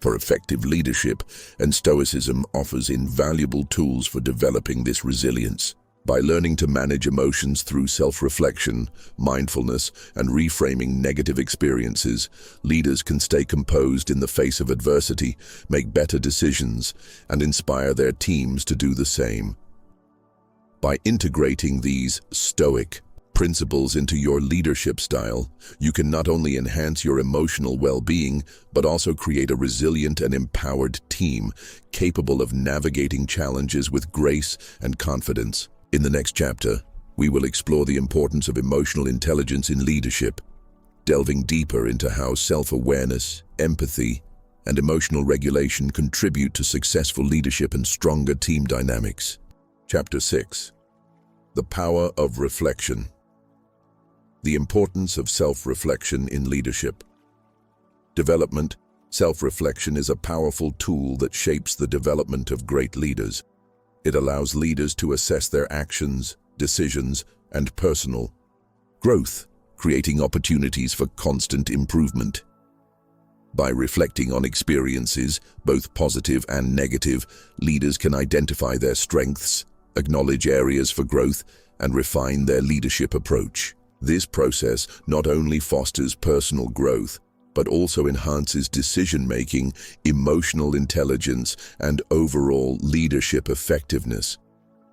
A: for effective leadership, and Stoicism offers invaluable tools for developing this resilience. By learning to manage emotions through self-reflection, mindfulness, and reframing negative experiences, leaders can stay composed in the face of adversity, make better decisions, and inspire their teams to do the same. By integrating these Stoic principles into your leadership style, you can not only enhance your emotional well-being, but also create a resilient and empowered team capable of navigating challenges with grace and confidence. In the next chapter, we will explore the importance of emotional intelligence in leadership, delving deeper into how self-awareness, empathy, and emotional regulation contribute to successful leadership and stronger team dynamics. Chapter 6. The Power of Reflection. The importance of self-reflection in leadership. Development. Self-reflection is a powerful tool that shapes the development of great leaders. It allows leaders to assess their actions, decisions, and personal growth, creating opportunities for constant improvement. By reflecting on experiences, both positive and negative, leaders can identify their strengths, acknowledge areas for growth, and refine their leadership approach. This process not only fosters personal growth, but also enhances decision-making, emotional intelligence, and overall leadership effectiveness.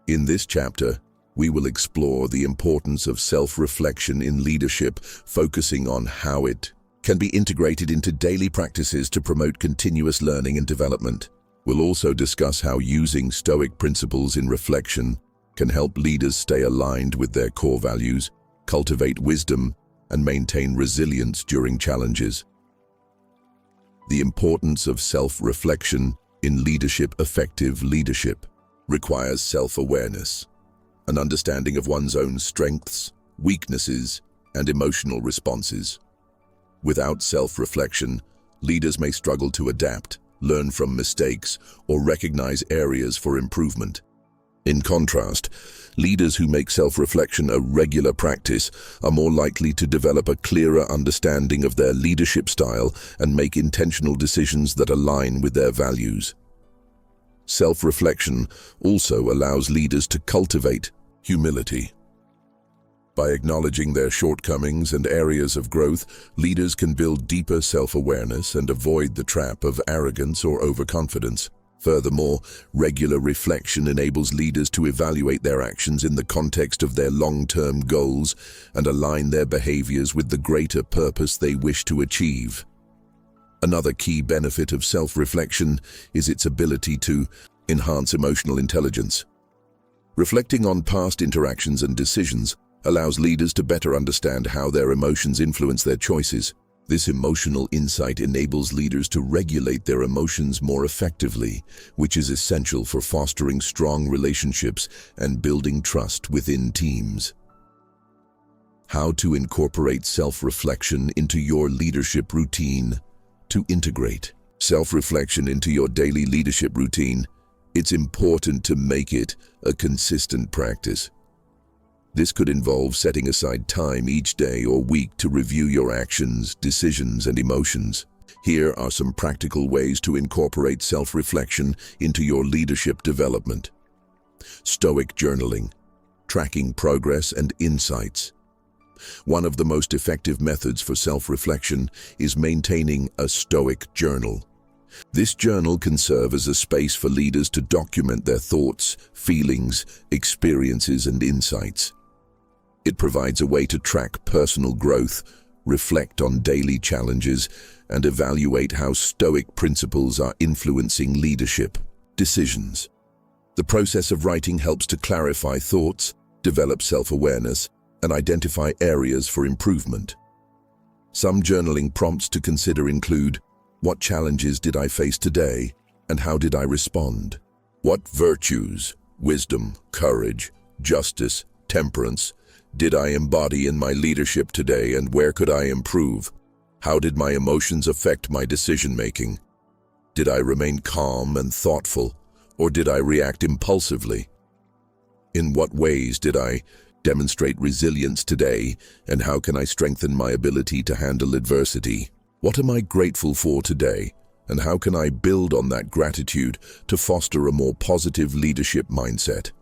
A: In this chapter, we will explore the importance of self-reflection in leadership, focusing on how it can be integrated into daily practices to promote continuous learning and development. We'll also discuss how using Stoic principles in reflection can help leaders stay aligned with their core values, cultivate wisdom, and maintain resilience during challenges. The importance of self-reflection in leadership. Effective leadership requires self-awareness, an understanding of one's own strengths, weaknesses, and emotional responses. Without self-reflection, leaders may struggle to adapt, learn from mistakes, or recognize areas for improvement. In contrast, leaders who make self-reflection a regular practice are more likely to develop a clearer understanding of their leadership style and make intentional decisions that align with their values. Self-reflection also allows leaders to cultivate humility. By acknowledging their shortcomings and areas of growth, leaders can build deeper self-awareness and avoid the trap of arrogance or overconfidence. Furthermore, regular reflection enables leaders to evaluate their actions in the context of their long-term goals and align their behaviors with the greater purpose they wish to achieve. Another key benefit of self-reflection is its ability to enhance emotional intelligence. Reflecting on past interactions and decisions allows leaders to better understand how their emotions influence their choices. This emotional insight enables leaders to regulate their emotions more effectively, which is essential for fostering strong relationships and building trust within teams. How to incorporate self-reflection into your leadership routine. To integrate self-reflection into your daily leadership routine, it's important to make it a consistent practice. This could involve setting aside time each day or week to review your actions, decisions, and emotions. Here are some practical ways to incorporate self-reflection into your leadership development. Stoic journaling, tracking progress and insights. One of the most effective methods for self-reflection is maintaining a Stoic journal. This journal can serve as a space for leaders to document their thoughts, feelings, experiences, and insights. It provides a way to track personal growth, reflect on daily challenges, and evaluate how Stoic principles are influencing leadership decisions. The process of writing helps to clarify thoughts, develop self-awareness, and identify areas for improvement. Some journaling prompts to consider include: what challenges did I face today, and how did I respond? What virtues, wisdom, courage, justice, temperance, did I embody in my leadership today, and where could I improve? How did my emotions affect my decision-making? Did I remain calm and thoughtful, or did I react impulsively? In what ways did I demonstrate resilience today, and how can I strengthen my ability to handle adversity? What am I grateful for today, and how can I build on that gratitude to foster a more positive leadership mindset?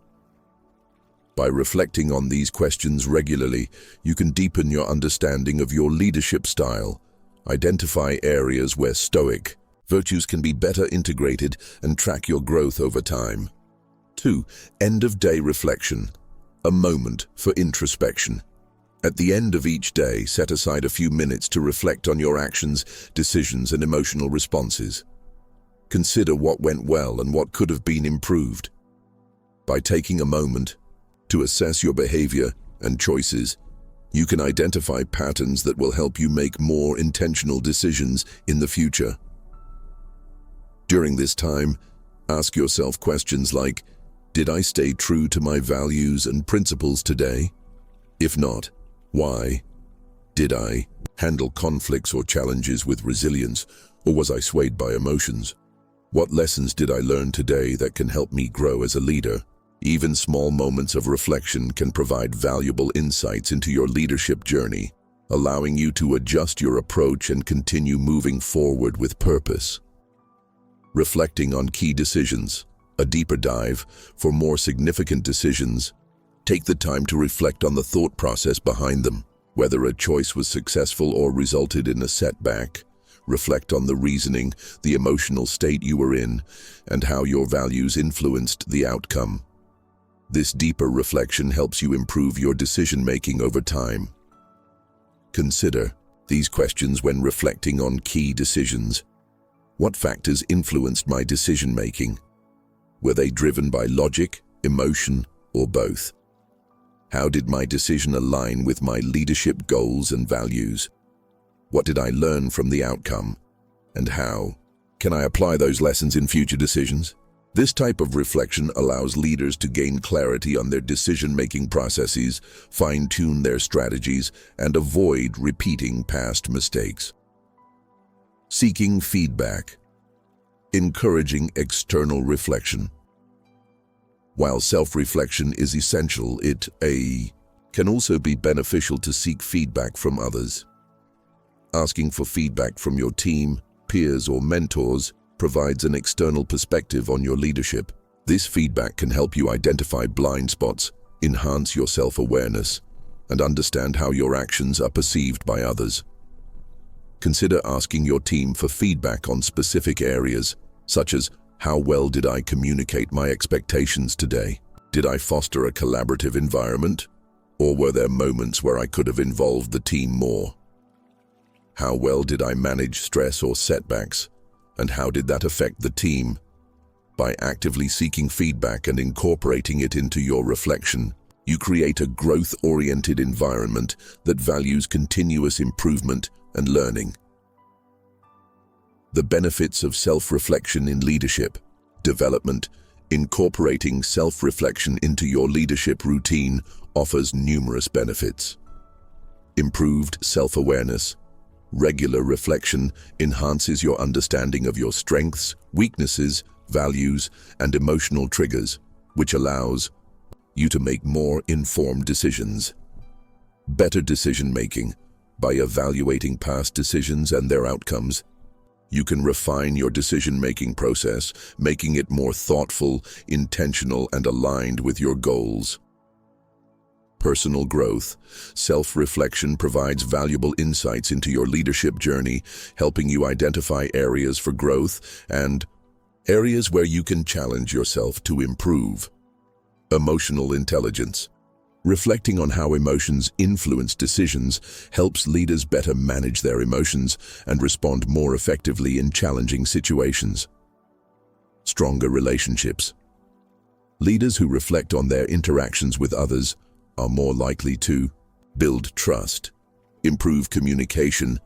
A: By reflecting on these questions regularly, you can deepen your understanding of your leadership style, identify areas where Stoic virtues can be better integrated, and track your growth over time. 2. End-of-day reflection, a moment for introspection. At the end of each day, set aside a few minutes to reflect on your actions, decisions, and emotional responses. Consider what went well and what could have been improved. By taking a moment to assess your behavior and choices, you can identify patterns that will help you make more intentional decisions in the future. During this time, ask yourself questions like: did I stay true to my values and principles today? If not, why? Did I handle conflicts or challenges with resilience, or was I swayed by emotions? What lessons did I learn today that can help me grow as a leader? Even small moments of reflection can provide valuable insights into your leadership journey, allowing you to adjust your approach and continue moving forward with purpose. Reflecting on key decisions, a deeper dive. For more significant decisions, take the time to reflect on the thought process behind them. Whether a choice was successful or resulted in a setback, reflect on the reasoning, the emotional state you were in, and how your values influenced the outcome. This deeper reflection helps you improve your decision-making over time. Consider these questions when reflecting on key decisions. What factors influenced my decision-making? Were they driven by logic, emotion, or both? How did my decision align with my leadership goals and values? What did I learn from the outcome? And how can I apply those lessons in future decisions? This type of reflection allows leaders to gain clarity on their decision-making processes, fine-tune their strategies, and avoid repeating past mistakes. Seeking feedback. Encouraging external reflection. While self-reflection is essential, it can also be beneficial to seek feedback from others. Asking for feedback from your team, peers, or mentors provides an external perspective on your leadership. This feedback can help you identify blind spots, enhance your self-awareness, and understand how your actions are perceived by others. Consider asking your team for feedback on specific areas, such as, how well did I communicate my expectations today? Did I foster a collaborative environment? Or were there moments where I could have involved the team more? How well did I manage stress or setbacks? And how did that affect the team? By actively seeking feedback and incorporating it into your reflection, you create a growth-oriented environment that values continuous improvement and learning. The benefits of self-reflection in leadership development. Incorporating self-reflection into your leadership routine offers numerous benefits. Improved self-awareness. Regular reflection enhances your understanding of your strengths, weaknesses, values, and emotional triggers, which allows you to make more informed decisions. Better decision-making. By evaluating past decisions and their outcomes, you can refine your decision-making process, making it more thoughtful, intentional, and aligned with your goals. Personal growth. Self-reflection provides valuable insights into your leadership journey, helping you identify areas for growth and areas where you can challenge yourself to improve. Emotional intelligence. Reflecting on how emotions influence decisions helps leaders better manage their emotions and respond more effectively in challenging situations. Stronger relationships. Leaders who reflect on their interactions with others are more likely to build trust, improve communication,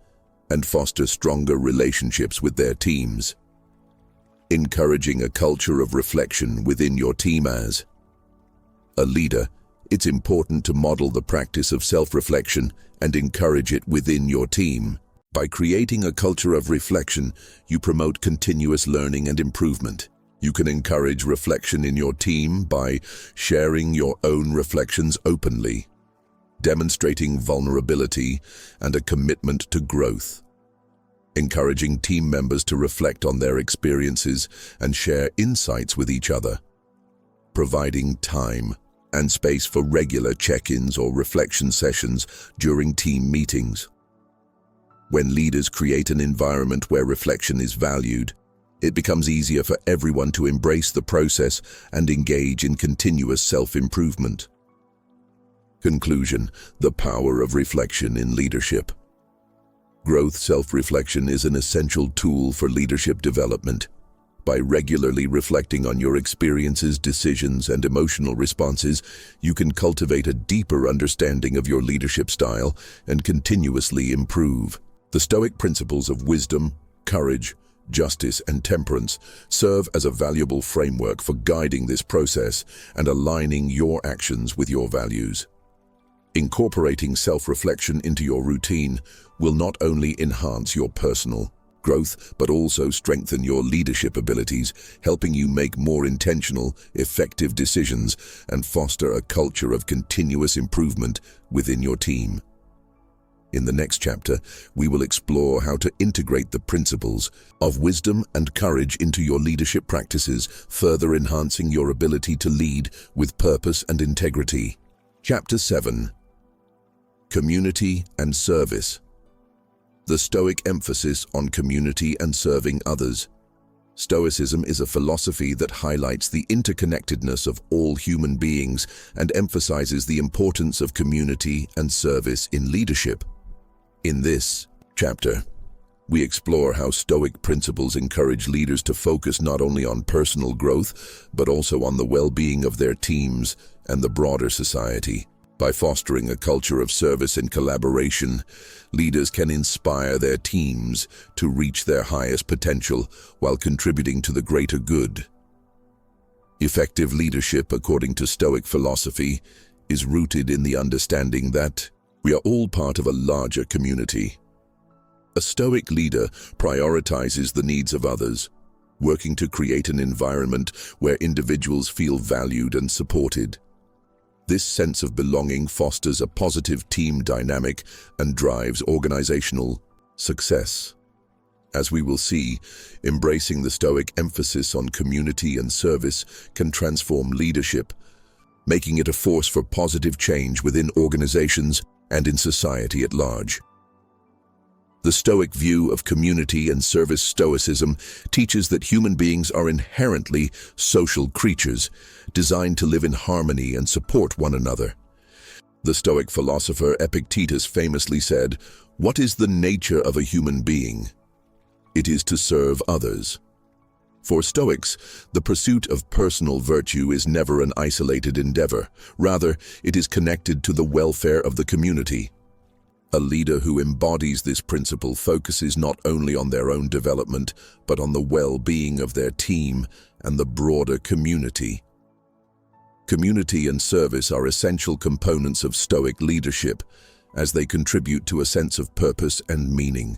A: and foster stronger relationships with their teams. Encouraging a culture of reflection within your team. As a leader, it's important to model the practice of self-reflection and encourage it within your team. By creating a culture of reflection, you promote continuous learning and improvement. You can encourage reflection in your team by sharing your own reflections openly, demonstrating vulnerability and a commitment to growth. Encouraging team members to reflect on their experiences and share insights with each other. Providing time and space for regular check-ins or reflection sessions during team meetings. When leaders create an environment where reflection is valued, it becomes easier for everyone to embrace the process and engage in continuous self-improvement. Conclusion: the power of reflection in leadership. Growth self-reflection is an essential tool for leadership development. By regularly reflecting on your experiences, decisions, and emotional responses, you can cultivate a deeper understanding of your leadership style and continuously improve. The Stoic principles of wisdom, courage, justice, and temperance serve as a valuable framework for guiding this process and aligning your actions with your values. Incorporating self-reflection into your routine will not only enhance your personal growth, but also strengthen your leadership abilities, helping you make more intentional, effective decisions and foster a culture of continuous improvement within your team. In the next chapter, we will explore how to integrate the principles of wisdom and courage into your leadership practices, further enhancing your ability to lead with purpose and integrity. Chapter 7. Community and Service. The Stoic emphasis on community and serving others. Stoicism is a philosophy that highlights the interconnectedness of all human beings and emphasizes the importance of community and service in leadership. In this chapter, we explore how Stoic principles encourage leaders to focus not only on personal growth, but also on the well-being of their teams and the broader society. By fostering a culture of service and collaboration, leaders can inspire their teams to reach their highest potential while contributing to the greater good. Effective leadership, according to Stoic philosophy, is rooted in the understanding that we are all part of a larger community. A Stoic leader prioritizes the needs of others, working to create an environment where individuals feel valued and supported. This sense of belonging fosters a positive team dynamic and drives organizational success. As we will see, embracing the Stoic emphasis on community and service can transform leadership, making it a force for positive change within organizations and in society at large. The Stoic view of community and service Stoicism teaches that human beings are inherently social creatures, designed to live in harmony and support one another. The Stoic philosopher Epictetus famously said, "What is the nature of a human being? It is to serve others." For Stoics, the pursuit of personal virtue is never an isolated endeavor. Rather, it is connected to the welfare of the community. A leader who embodies this principle focuses not only on their own development, but on the well-being of their team and the broader community. Community and service are essential components of Stoic leadership, as they contribute to a sense of purpose and meaning.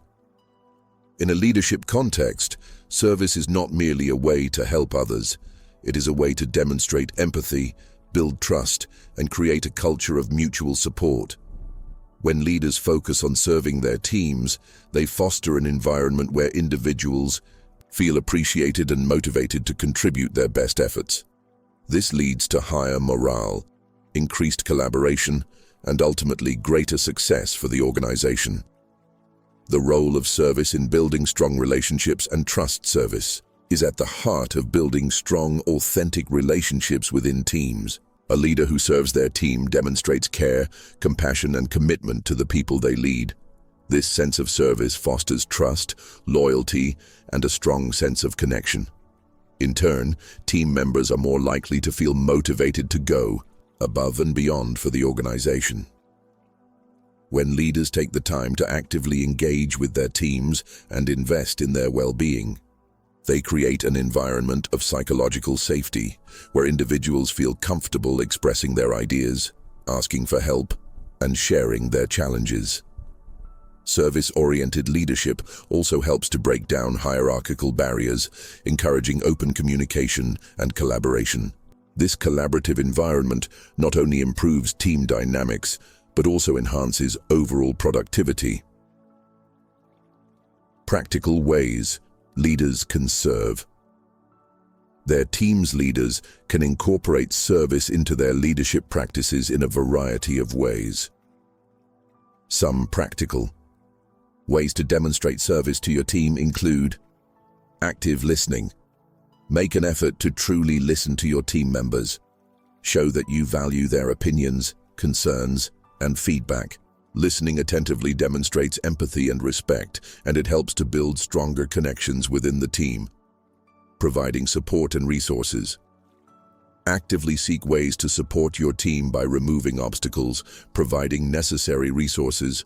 A: In a leadership context, service is not merely a way to help others. It is a way to demonstrate empathy, build trust, and create a culture of mutual support. When leaders focus on serving their teams, they foster an environment where individuals feel appreciated and motivated to contribute their best efforts. This leads to higher morale, increased collaboration, and ultimately greater success for the organization. The role of service in building strong relationships and trust service is at the heart of building strong, authentic relationships within teams. A leader who serves their team demonstrates care, compassion, and commitment to the people they lead. This sense of service fosters trust, loyalty, and a strong sense of connection. In turn, team members are more likely to feel motivated to go above and beyond for the organization. When leaders take the time to actively engage with their teams and invest in their well-being, they create an environment of psychological safety where individuals feel comfortable expressing their ideas, asking for help, and sharing their challenges. Service-oriented leadership also helps to break down hierarchical barriers, encouraging open communication and collaboration. This collaborative environment not only improves team dynamics, but also enhances overall productivity. Practical ways leaders can serve. Their team's leaders can incorporate service into their leadership practices in a variety of ways. Some practical ways to demonstrate service to your team include active listening. Make an effort to truly listen to your team members. Show that you value their opinions, concerns, and feedback. Listening attentively demonstrates empathy and respect, and it helps to build stronger connections within the team. Providing support and resources. Actively seek ways to support your team by removing obstacles, providing necessary resources,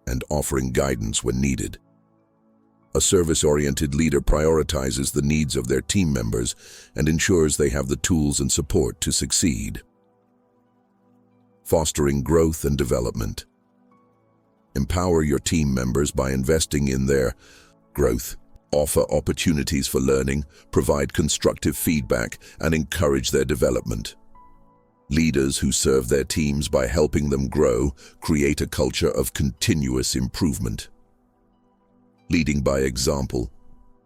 A: and offering guidance when needed. A service-oriented leader prioritizes the needs of their team members and ensures they have the tools and support to succeed. Fostering growth and development. Empower your team members by investing in their growth. Offer opportunities for learning, provide constructive feedback, and encourage their development. Leaders who serve their teams by helping them grow create a culture of continuous improvement. Leading by example.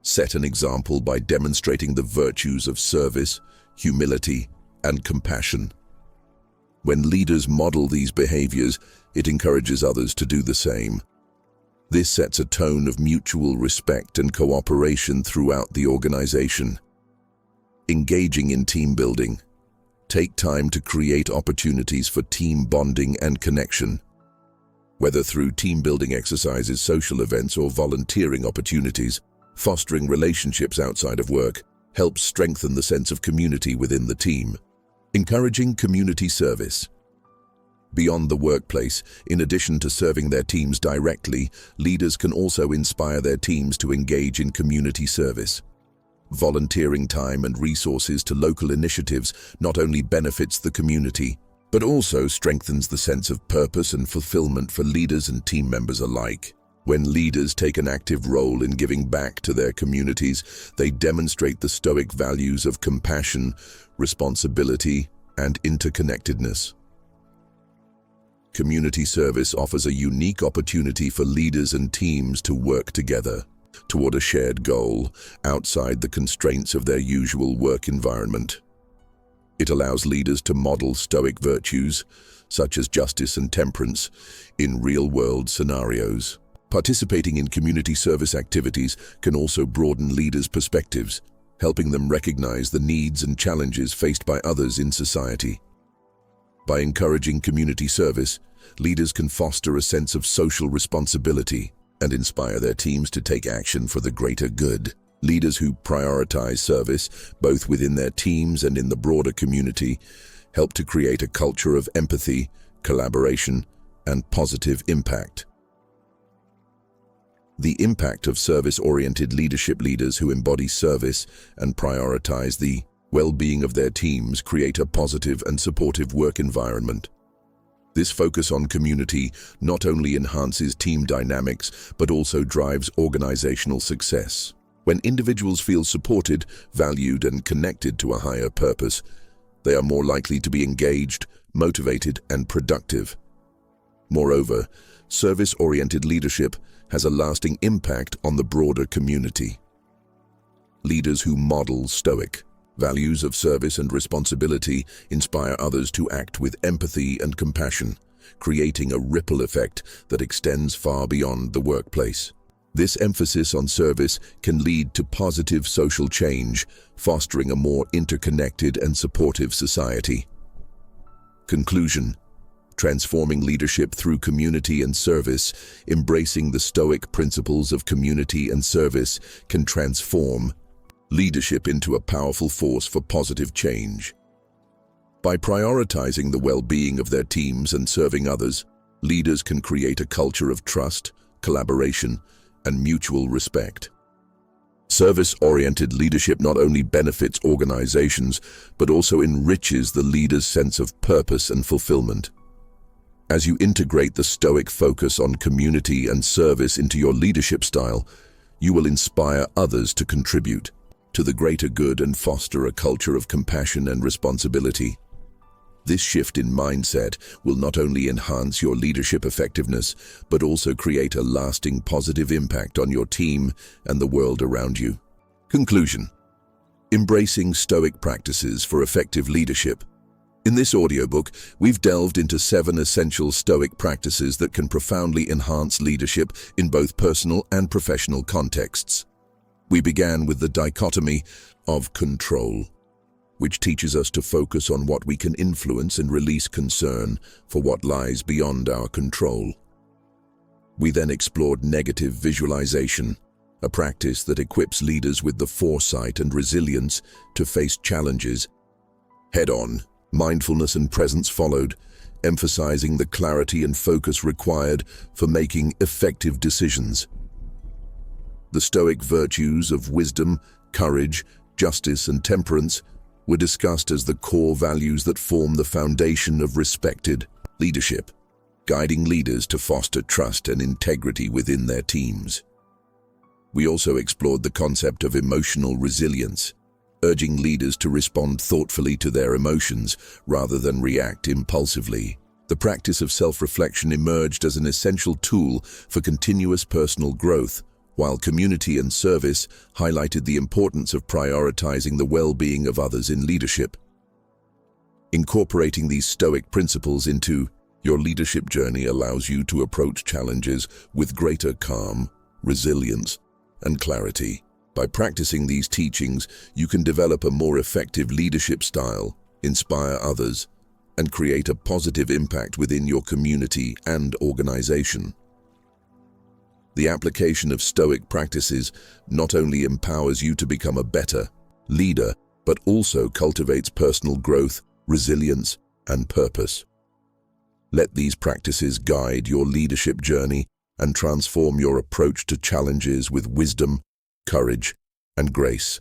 A: Set an example by demonstrating the virtues of service, humility, and compassion. When leaders model these behaviors, it encourages others to do the same. This sets a tone of mutual respect and cooperation throughout the organization. Engaging in team building. Take time to create opportunities for team bonding and connection. Whether through team-building exercises, social events, or volunteering opportunities, fostering relationships outside of work helps strengthen the sense of community within the team. Encouraging community service. Beyond the workplace, in addition to serving their teams directly, leaders can also inspire their teams to engage in community service. Volunteering time and resources to local initiatives not only benefits the community, but also strengthens the sense of purpose and fulfillment for leaders and team members alike. When leaders take an active role in giving back to their communities, they demonstrate the Stoic values of compassion, responsibility, and interconnectedness. Community service offers a unique opportunity for leaders and teams to work together toward a shared goal outside the constraints of their usual work environment. It allows leaders to model Stoic virtues, such as justice and temperance, in real-world scenarios. Participating in community service activities can also broaden leaders' perspectives, helping them recognize the needs and challenges faced by others in society. By encouraging community service, leaders can foster a sense of social responsibility and inspire their teams to take action for the greater good. Leaders who prioritize service, both within their teams and in the broader community, help to create a culture of empathy, collaboration, and positive impact. The impact of service-oriented leadership. Leaders who embody service and prioritize the well-being of their teams create a positive and supportive work environment. This focus on community not only enhances team dynamics, but also drives organizational success. When individuals feel supported, valued, and connected to a higher purpose, they are more likely to be engaged, motivated, and productive. Moreover, service-oriented leadership has a lasting impact on the broader community. Leaders who model Stoic values of service and responsibility inspire others to act with empathy and compassion, creating a ripple effect that extends far beyond the workplace. This emphasis on service can lead to positive social change, fostering a more interconnected and supportive society. Conclusion: transforming leadership through community and service. Embracing the Stoic principles of community and service can transform leadership into a powerful force for positive change. By prioritizing the well-being of their teams and serving others, leaders can create a culture of trust, collaboration, and mutual respect. Service-oriented leadership not only benefits organizations, but also enriches the leader's sense of purpose and fulfillment. As you integrate the Stoic focus on community and service into your leadership style, you will inspire others to contribute to the greater good and foster a culture of compassion and responsibility. This shift in mindset will not only enhance your leadership effectiveness, but also create a lasting positive impact on your team and the world around you. Conclusion: embracing Stoic practices for effective leadership. In this audiobook, we've delved into 7 essential Stoic practices that can profoundly enhance leadership in both personal and professional contexts. We began with the dichotomy of control, which teaches us to focus on what we can influence and release concern for what lies beyond our control. We then explored negative visualization, a practice that equips leaders with the foresight and resilience to face challenges head-on. Mindfulness and presence followed, emphasizing the clarity and focus required for making effective decisions. The Stoic virtues of wisdom, courage, justice, and temperance were discussed as the core values that form the foundation of respected leadership, guiding leaders to foster trust and integrity within their teams. We also explored the concept of emotional resilience, urging leaders to respond thoughtfully to their emotions rather than react impulsively. The practice of self-reflection emerged as an essential tool for continuous personal growth, while community and service highlighted the importance of prioritizing the well-being of others in leadership. Incorporating these Stoic principles into your leadership journey allows you to approach challenges with greater calm, resilience, and clarity. By practicing these teachings, you can develop a more effective leadership style, inspire others, and create a positive impact within your community and organization. The application of Stoic practices not only empowers you to become a better leader, but also cultivates personal growth resilience, and purpose. Let these practices guide your leadership journey and transform your approach to challenges with wisdom, courage, and grace.